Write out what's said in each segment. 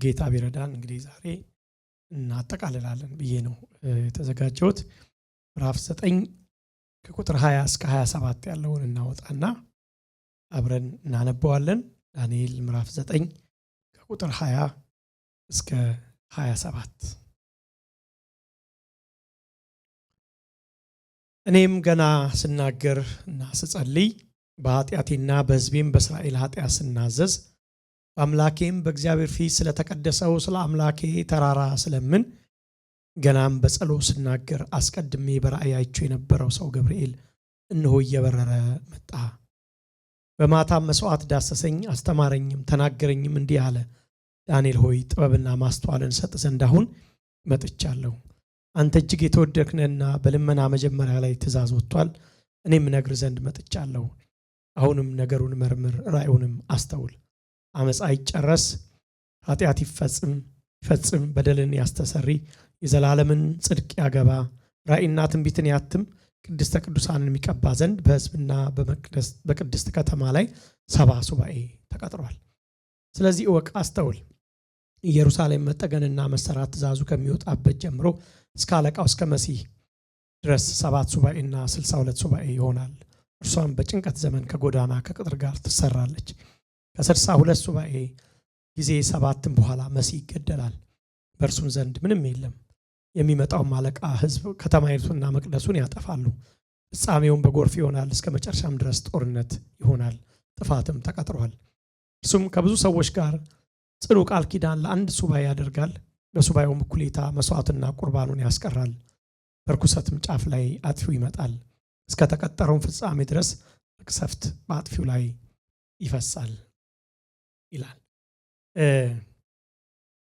ጌታ ቢረዳን እንግዲህ ዛሬ እናጠቃልላለን ብዬ ነው የተዘጋጀሁት። ምዕራፍ 9 ከቁጥር 20 እስከ 27 ያለውን እናወጣና አብረን እናነበዋለን። ዳንኤል ምዕራፍ 9 ከቁጥር 20 እስከ 27። እኔም ገና ስናገር እና ስጸልይ በኃጢአቴና በሕዝቤም በእስራኤል ኃጢአት ስናዘዝ በአምላኬም በእግዚአብሔር ፊት ስለተቀደሰው ስለ አምላኬ ተራራ ስለምን ገናም በጸሎት ስናገር አስቀድሜ በራእይ አይቼው የነበረው ሰው ገብርኤል እነሆ እየበረረ መጣ። በማታም መስዋዕት ዳሰሰኝ፣ አስተማረኝም፣ ተናገረኝም እንዲህ አለ፣ ዳንኤል ሆይ ጥበብና ማስተዋልን ሰጥ ዘንድ አሁን መጥቻለሁ። አንተ እጅግ የተወደድክ ነህና በልመና መጀመሪያ ላይ ትእዛዝ ወጥቷል። እኔም እነግርህ ዘንድ መጥቻለሁ። አሁንም ነገሩን መርምር፣ ራእዩንም አስተውል። አመፃ ይጨረስ፣ ኃጢአት ይፈጽም፣ በደልን ያስተሰሪ፣ የዘላለምን ጽድቅ ያገባ፣ ራእይና ትንቢትን ያትም፣ ቅድስተ ቅዱሳንን የሚቀባ ዘንድ በሕዝብና በቅድስት ከተማ ላይ 70 ሱባኤ ተቀጥሯል። ስለዚህ እወቅ፣ አስተውል። ኢየሩሳሌም መጠገንና መሰራት ትእዛዙ ከሚወጣበት ጀምሮ እስከ አለቃው እስከ መሲህ ድረስ 7 ሱባኤና 62 ሱባኤ ይሆናል። እርሷም በጭንቀት ዘመን ከጎዳና ከቅጥር ጋር ትሰራለች። ከ62 ሱባኤ ጊዜ 7 በኋላ መሲህ ይገደላል፣ በእርሱም ዘንድ ምንም የለም። የሚመጣውም አለቃ ሕዝብ ከተማይቱና መቅደሱን ያጠፋሉ። ፍጻሜውም በጎርፍ ይሆናል፣ እስከ መጨረሻም ድረስ ጦርነት ይሆናል። ጥፋትም ተቀጥሯል። እርሱም ከብዙ ሰዎች ጋር ጽኑ ቃል ኪዳን ለአንድ ሱባኤ ያደርጋል። በሱባኤውም እኩሌታ መስዋዕትና ቁርባኑን ያስቀራል። በርኩሰትም ጫፍ ላይ አጥፊው ይመጣል። እስከ ተቀጠረውም ፍጻሜ ድረስ መቅሰፍት በአጥፊው ላይ ይፈሳል ይላል።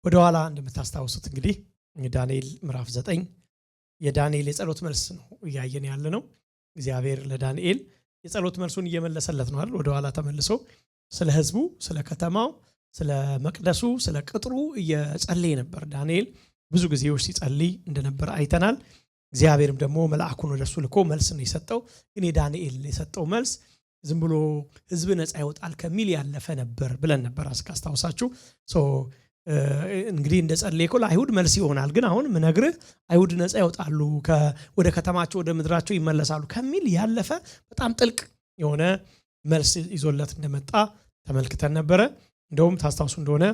ወደኋላ እንደምታስታውሱት እንግዲህ ዳንኤል ምዕራፍ 9 የዳንኤል የጸሎት መልስ ነው እያየን ያለ ነው። እግዚአብሔር ለዳንኤል የጸሎት መልሱን እየመለሰለት ነው አይደል? ወደኋላ ተመልሶ ስለ ሕዝቡ፣ ስለ ከተማው፣ ስለ መቅደሱ፣ ስለ ቅጥሩ እየጸለየ ነበር። ዳንኤል ብዙ ጊዜዎች ሲጸልይ እንደነበር አይተናል። እግዚአብሔርም ደግሞ መልአኩን ወደሱ ልኮ መልስ ነው የሰጠው። ግን የዳንኤል የሰጠው መልስ ዝም ብሎ ሕዝብ ነፃ ይወጣል ከሚል ያለፈ ነበር ብለን ነበር አስታውሳችሁ። እንግዲህ እንደጸለየ እኮ ለአይሁድ መልስ ይሆናል። ግን አሁን ምነግርህ አይሁድ ነፃ ይወጣሉ፣ ወደ ከተማቸው ወደ ምድራቸው ይመለሳሉ ከሚል ያለፈ በጣም ጥልቅ የሆነ መልስ ይዞለት እንደመጣ ተመልክተን ነበረ። እንደውም ታስታውሱ እንደሆነ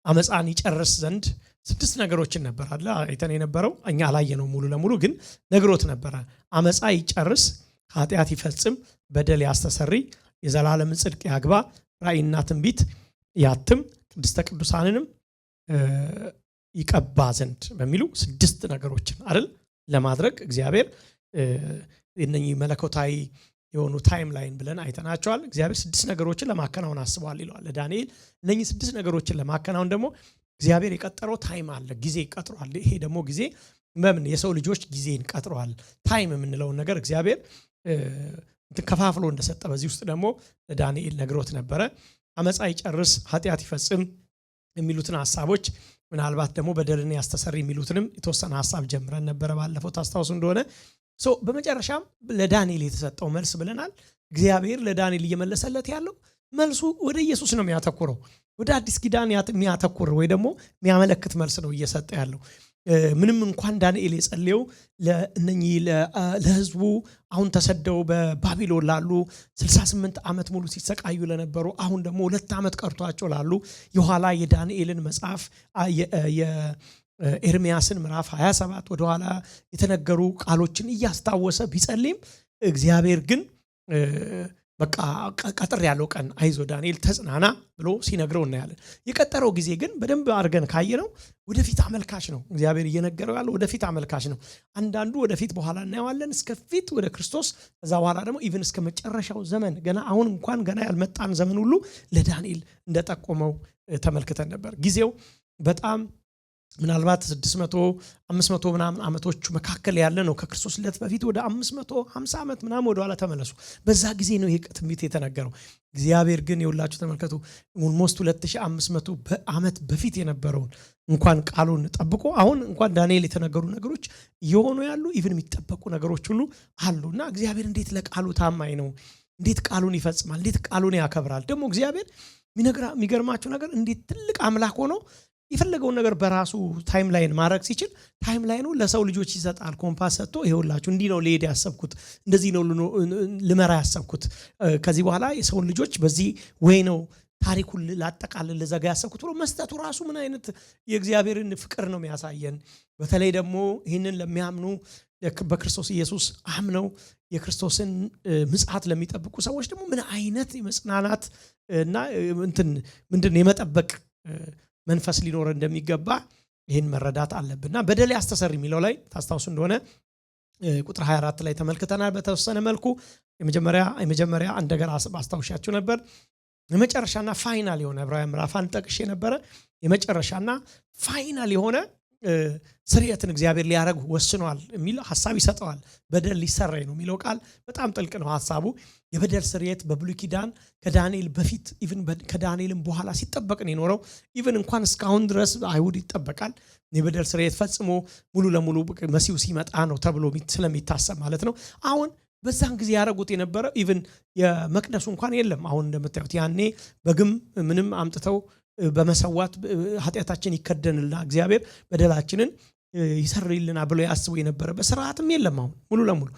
አመፃን ይጨርስ ዘንድ 6 ነገሮችን ነበር አለ አይተን የነበረው። እኛ አላየነው ሙሉ ለሙሉ ግን ነግሮት ነበረ። አመፃ ይጨርስ፣ ኃጢአት ይፈጽም፣ በደል ያስተሰሪ፣ የዘላለምን ጽድቅ ያግባ፣ ራእይና ትንቢት ያትም፣ ቅድስተ ቅዱሳንንም ይቀባ ዘንድ በሚሉ 6 ነገሮችን አይደል ለማድረግ እግዚአብሔር እነኚህ መለኮታዊ የሆኑ ታይም ላይን ብለን አይተናቸዋል። እግዚአብሔር 6 ነገሮችን ለማከናወን አስበዋል ይለዋል ለዳንኤል። እነኚህ 6 ነገሮችን ለማከናወን ደግሞ እግዚአብሔር የቀጠረው ታይም አለ፣ ጊዜ ቀጥሯል። ይሄ ደግሞ ጊዜ በምን የሰው ልጆች ጊዜን ቀጥሯል። ታይም የምንለውን ነገር እግዚአብሔር ከፋፍሎ እንደሰጠ በዚህ ውስጥ ደግሞ ለዳንኤል ነግሮት ነበረ። አመፃ ይጨርስ፣ ኃጢአት ይፈጽም የሚሉትን ሐሳቦች ምናልባት ደግሞ በደልን ያስተሰሪ የሚሉትንም የተወሰነ ሐሳብ ጀምረን ነበረ ባለፈው ታስታውሱ እንደሆነ። በመጨረሻም ለዳንኤል የተሰጠው መልስ ብለናል። እግዚአብሔር ለዳንኤል እየመለሰለት ያለው መልሱ ወደ ኢየሱስ ነው የሚያተኩረው። ወደ አዲስ ኪዳን የሚያተኩር ወይ ደግሞ የሚያመለክት መልስ ነው እየሰጠ ያለው። ምንም እንኳን ዳንኤል የጸለየው ለእነኚህ ለሕዝቡ አሁን ተሰደው በባቢሎን ላሉ 68 ዓመት ሙሉ ሲሰቃዩ ለነበሩ አሁን ደግሞ 2 ዓመት ቀርቷቸው ላሉ የኋላ የዳንኤልን መጽሐፍ ኤርሚያስን ምዕራፍ 27 ወደኋላ የተነገሩ ቃሎችን እያስታወሰ ቢጸልይም እግዚአብሔር ግን በቃ ቀጥር ያለው ቀን አይዞ ዳንኤል ተጽናና ብሎ ሲነግረው እናያለን። የቀጠረው ጊዜ ግን በደንብ አድርገን ካየነው ወደፊት አመልካች ነው። እግዚአብሔር እየነገረው ያለው ወደፊት አመልካች ነው። አንዳንዱ ወደፊት በኋላ እናየዋለን እስከፊት ወደ ክርስቶስ፣ ከዛ በኋላ ደግሞ ኢቭን እስከ መጨረሻው ዘመን ገና አሁን እንኳን ገና ያልመጣን ዘመን ሁሉ ለዳንኤል እንደጠቆመው ተመልክተን ነበር። ጊዜው በጣም ምናልባት 600 500 ምናምን ዓመቶች መካከል ያለ ነው። ከክርስቶስ ልደት በፊት ወደ 550 ዓመት ምናምን ወደ ኋላ ተመለሱ። በዛ ጊዜ ነው ይሄ ትንቢት የተነገረው። እግዚአብሔር ግን የሁላችሁ ተመልከቱ ኦልሞስት 2500 ዓመት በፊት የነበረውን እንኳን ቃሉን ጠብቆ አሁን እንኳን ዳንኤል የተነገሩ ነገሮች እየሆኑ ያሉ ኢቭን የሚጠበቁ ነገሮች ሁሉ አሉና እግዚአብሔር እንዴት ለቃሉ ታማኝ ነው። እንዴት ቃሉን ይፈጽማል፣ እንዴት ቃሉን ያከብራል። ደግሞ እግዚአብሔር የሚገርማችሁ ነገር እንዴት ትልቅ አምላክ ሆኖ የፈለገውን ነገር በራሱ ታይምላይን ማድረግ ሲችል ታይምላይኑ ለሰው ልጆች ይሰጣል። ኮምፓስ ሰጥቶ ይኸውላችሁ እንዲህ ነው ልሄድ ያሰብኩት፣ እንደዚህ ነው ልመራ ያሰብኩት፣ ከዚህ በኋላ የሰውን ልጆች በዚህ ወይ ነው ታሪኩን ላጠቃልል ልዘጋ ያሰብኩት ብሎ መስጠቱ ራሱ ምን አይነት የእግዚአብሔርን ፍቅር ነው የሚያሳየን። በተለይ ደግሞ ይህንን ለሚያምኑ በክርስቶስ ኢየሱስ አምነው የክርስቶስን ምጽአት ለሚጠብቁ ሰዎች ደግሞ ምን አይነት የመጽናናት እና ምንድን የመጠበቅ መንፈስ ሊኖር እንደሚገባ ይህን መረዳት አለብንና በደል ያስተሰር የሚለው ላይ ታስታውሱ እንደሆነ ቁጥር 24 ላይ ተመልክተናል። በተወሰነ መልኩ የመጀመሪያ እንደገና አስታውሻችሁ ነበር። የመጨረሻና ፋይናል የሆነ ዕብራውያን ምዕራፍ አንድ ጠቅሼ ነበረ። የመጨረሻና ፋይናል የሆነ ስርየትን እግዚአብሔር ሊያረግ ወስኗል የሚል ሐሳብ ይሰጠዋል። በደል ሊሰረይ ነው የሚለው ቃል በጣም ጥልቅ ነው ሐሳቡ። የበደል ስርየት በብሉይ ኪዳን ከዳንኤል በፊት ኢቭን ከዳንኤልም በኋላ ሲጠበቅ ነው የኖረው። ኢቭን እንኳን እስካሁን ድረስ አይሁድ ይጠበቃል። የበደል ስርየት ፈጽሞ ሙሉ ለሙሉ መሲሁ ሲመጣ ነው ተብሎ ስለሚታሰብ ማለት ነው። አሁን በዛን ጊዜ ያረጉት የነበረው ኢቭን የመቅደሱ እንኳን የለም። አሁን እንደምታዩት ያኔ በግም ምንም አምጥተው በመሰዋት ኃጢአታችን ይከደንልና እግዚአብሔር በደላችንን ይሰርይልና ብሎ ያስቡ የነበረ በስርዓትም የለም። አሁን ሙሉ ለሙሉ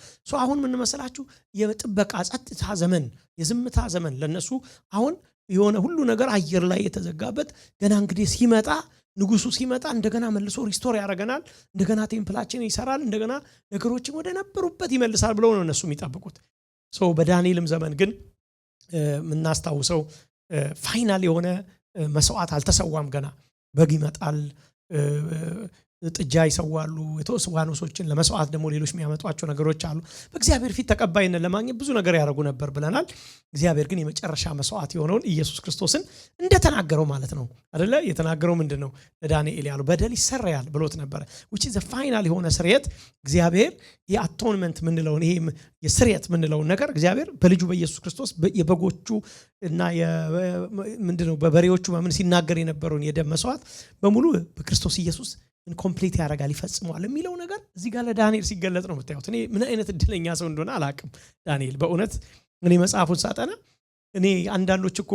አሁን ምን መሰላችሁ የጥበቃ ጸጥታ ዘመን፣ የዝምታ ዘመን ለነሱ አሁን የሆነ ሁሉ ነገር አየር ላይ የተዘጋበት ገና እንግዲህ ሲመጣ ንጉሱ ሲመጣ እንደገና መልሶ ሪስቶር ያደርገናል፣ እንደገና ቴምፕላችን ይሰራል፣ እንደገና ነገሮችን ወደ ነበሩበት ይመልሳል ብለው ነው እነሱ የሚጠብቁት። በዳንኤልም ዘመን ግን የምናስታውሰው ፋይናል የሆነ መስዋዕት አልተሰዋም። ገና በግ ይመጣል፣ ጥጃ ይሰዋሉ፣ የተወሰኑ ዋኖሶችን ለመስዋዕት ደግሞ ሌሎች የሚያመጧቸው ነገሮች አሉ። በእግዚአብሔር ፊት ተቀባይነት ለማግኘት ብዙ ነገር ያደርጉ ነበር ብለናል። እግዚአብሔር ግን የመጨረሻ መስዋዕት የሆነውን ኢየሱስ ክርስቶስን እንደተናገረው ማለት ነው አይደለ? የተናገረው ምንድነው? ለዳንኤል ያለው በደል ይሰረያል ብሎት ነበረ። which is a final የሆነ ስርየት እግዚአብሔር የአቶንመንት ምንለውን ይሄ የስርየት ምንለውን ነገር እግዚአብሔር በልጁ በኢየሱስ ክርስቶስ የበጎቹ እና ምንድነው በበሬዎቹ በምን ሲናገር የነበረውን የደም መስዋዕት በሙሉ በክርስቶስ ኢየሱስ ኮምፕሊት ያደርጋል፣ ይፈጽማል የሚለው ነገር እዚህ ጋር ለዳንኤል ሲገለጥ ነው የምታዩት። እኔ ምን አይነት እድለኛ ሰው እንደሆነ አላቅም ዳንኤል። በእውነት እኔ መጽሐፉን ሳጠና እኔ አንዳንዶች እኮ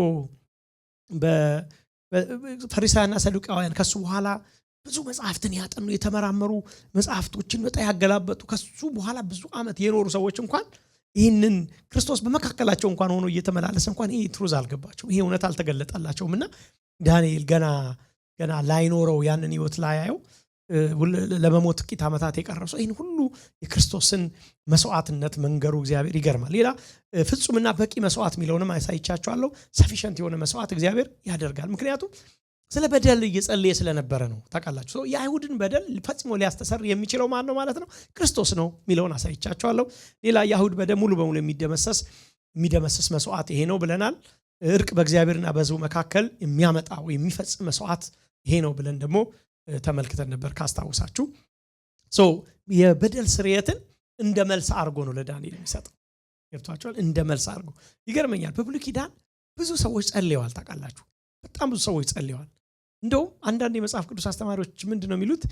በፈሪሳውያንና ሰዱቃውያን ከሱ በኋላ ብዙ መጽሐፍትን ያጠኑ የተመራመሩ መጽሐፍቶችን በጣም ያገላበጡ ከሱ በኋላ ብዙ ዓመት የኖሩ ሰዎች እንኳን ይህንን ክርስቶስ በመካከላቸው እንኳን ሆኖ እየተመላለሰ እንኳን ይሄ ትሩዝ አልገባቸውም፣ ይሄ እውነት አልተገለጠላቸውም። እና ዳንኤል ገና ላይኖረው ያንን ህይወት ላያየው ለመሞት ጥቂት ዓመታት የቀረሰው ይህን ሁሉ የክርስቶስን መስዋዕትነት መንገሩ እግዚአብሔር ይገርማል። ሌላ ፍጹምና በቂ መስዋዕት የሚለውንም አሳይቻችኋለሁ። ሰፊሸንት የሆነ መስዋዕት እግዚአብሔር ያደርጋል። ምክንያቱም ስለ በደል እየጸለየ ስለነበረ ነው። ታውቃላችሁ የአይሁድን በደል ፈጽሞ ሊያስተሰር የሚችለው ማን ነው ማለት ነው? ክርስቶስ ነው የሚለውን አሳይቻችኋለሁ። ሌላ የአይሁድ በደል ሙሉ በሙሉ የሚደመስስ መስዋዕት ይሄ ነው ብለናል። እርቅ በእግዚአብሔርና በሕዝቡ መካከል የሚያመጣው የሚፈጽም መስዋዕት ይሄ ነው ብለን ደግሞ ተመልክተን ነበር ካስታውሳችሁ። የበደል ስርየትን እንደ መልስ አድርጎ ነው ለዳንኤል የሚሰጠው። ገብቷችኋል? እንደ መልስ አድርጎ ይገርመኛል። በብሉይ ኪዳን ብዙ ሰዎች ጸልየዋል። ታውቃላችሁ በጣም ብዙ ሰዎች ጸልየዋል። እንደውም አንዳንድ የመጽሐፍ ቅዱስ አስተማሪዎች ምንድነው የሚሉት?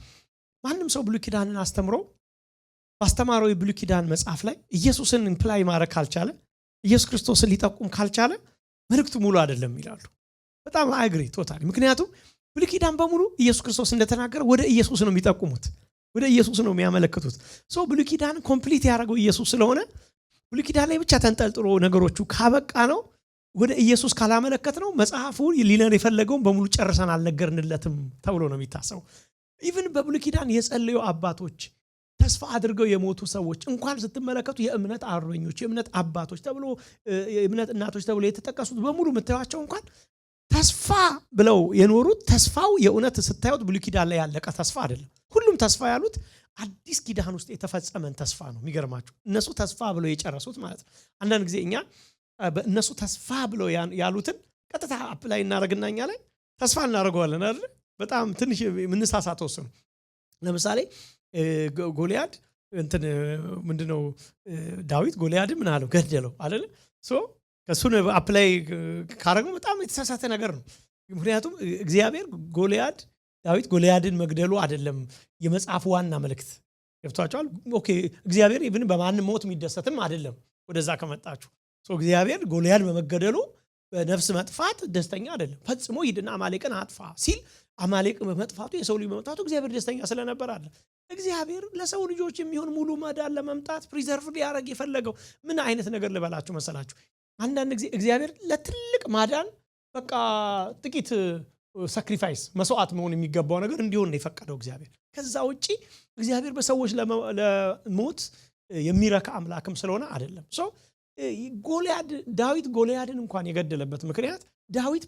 ማንም ሰው ብሉይ ኪዳንን አስተምሮ ባስተማረው የብሉይ ኪዳን መጽሐፍ ላይ ኢየሱስን ኢምፕላይ ማድረግ ካልቻለ፣ ኢየሱስ ክርስቶስን ሊጠቁም ካልቻለ መልእክቱ ሙሉ አይደለም ይላሉ። በጣም አግሪ ቶታሊ። ምክንያቱም ብሉይ ኪዳን በሙሉ ኢየሱስ ክርስቶስ እንደተናገረ ወደ ኢየሱስ ነው የሚጠቁሙት፣ ወደ ኢየሱስ ነው የሚያመለክቱት። ብሉይ ኪዳን ኮምፕሊት ያደረገው ኢየሱስ ስለሆነ ብሉይ ኪዳን ላይ ብቻ ተንጠልጥሎ ነገሮቹ ካበቃ ነው ወደ ኢየሱስ ካላመለከት ነው መጽሐፉ ሊነር የፈለገውን በሙሉ ጨርሰን አልነገርንለትም ተብሎ ነው የሚታሰው። ኢቭን በብሉይ ኪዳን የጸለዩ አባቶች፣ ተስፋ አድርገው የሞቱ ሰዎች እንኳን ስትመለከቱ የእምነት አርበኞች፣ የእምነት አባቶች ተብሎ የእምነት እናቶች ተብሎ የተጠቀሱት በሙሉ የምታዩቸው እንኳን ተስፋ ብለው የኖሩት ተስፋው የእውነት ስታዩት ብሉይ ኪዳን ላይ ያለቀ ተስፋ አይደለም። ሁሉም ተስፋ ያሉት አዲስ ኪዳን ውስጥ የተፈጸመን ተስፋ ነው። የሚገርማችሁ እነሱ ተስፋ ብለው የጨረሱት ማለት ነው። አንዳንድ ጊዜ እኛ በእነሱ ተስፋ ብለው ያሉትን ቀጥታ አፕላይ እናደርግና እኛ ላይ ተስፋ እናደርገዋለን አይደል? በጣም ትንሽ ምንሳሳት ወሰኑ። ለምሳሌ ጎልያድ ምንድነው ዳዊት ጎልያድን ምን አለው? ገደለው አይደል? ከሱን አፕላይ ካረገው በጣም የተሳሳተ ነገር ነው። ምክንያቱም እግዚአብሔር ዳዊት ጎልያድን መግደሉ አይደለም የመጽሐፉ ዋና መልእክት። ገብቷቸዋል? ኦኬ እግዚአብሔር ኢቭን በማንም ሞት የሚደሰትም አይደለም። ወደዛ ከመጣችሁ እግዚአብሔር ጎልያድ በመገደሉ በነፍስ መጥፋት ደስተኛ አይደለም። ፈጽሞ ሂድና አማሌቅን አጥፋ ሲል አማሌቅ በመጥፋቱ የሰው ልጅ በመጥፋቱ እግዚአብሔር ደስተኛ ስለነበር አይደለም። እግዚአብሔር ለሰው ልጆች የሚሆን ሙሉ መዳን ለመምጣት ፕሪዘርቭ ሊያደርግ የፈለገው ምን አይነት ነገር ልበላችሁ መሰላችሁ? አንዳንድ ጊዜ እግዚአብሔር ለትልቅ ማዳን በቃ ጥቂት ሳክሪፋይስ መስዋዕት መሆን የሚገባው ነገር እንዲሆን ነው የፈቀደው እግዚአብሔር። ከዛ ውጪ እግዚአብሔር በሰዎች ለሞት የሚረካ አምላክም ስለሆነ አይደለም። ዳዊት ጎልያድን እንኳን የገደለበት ምክንያት ዳዊት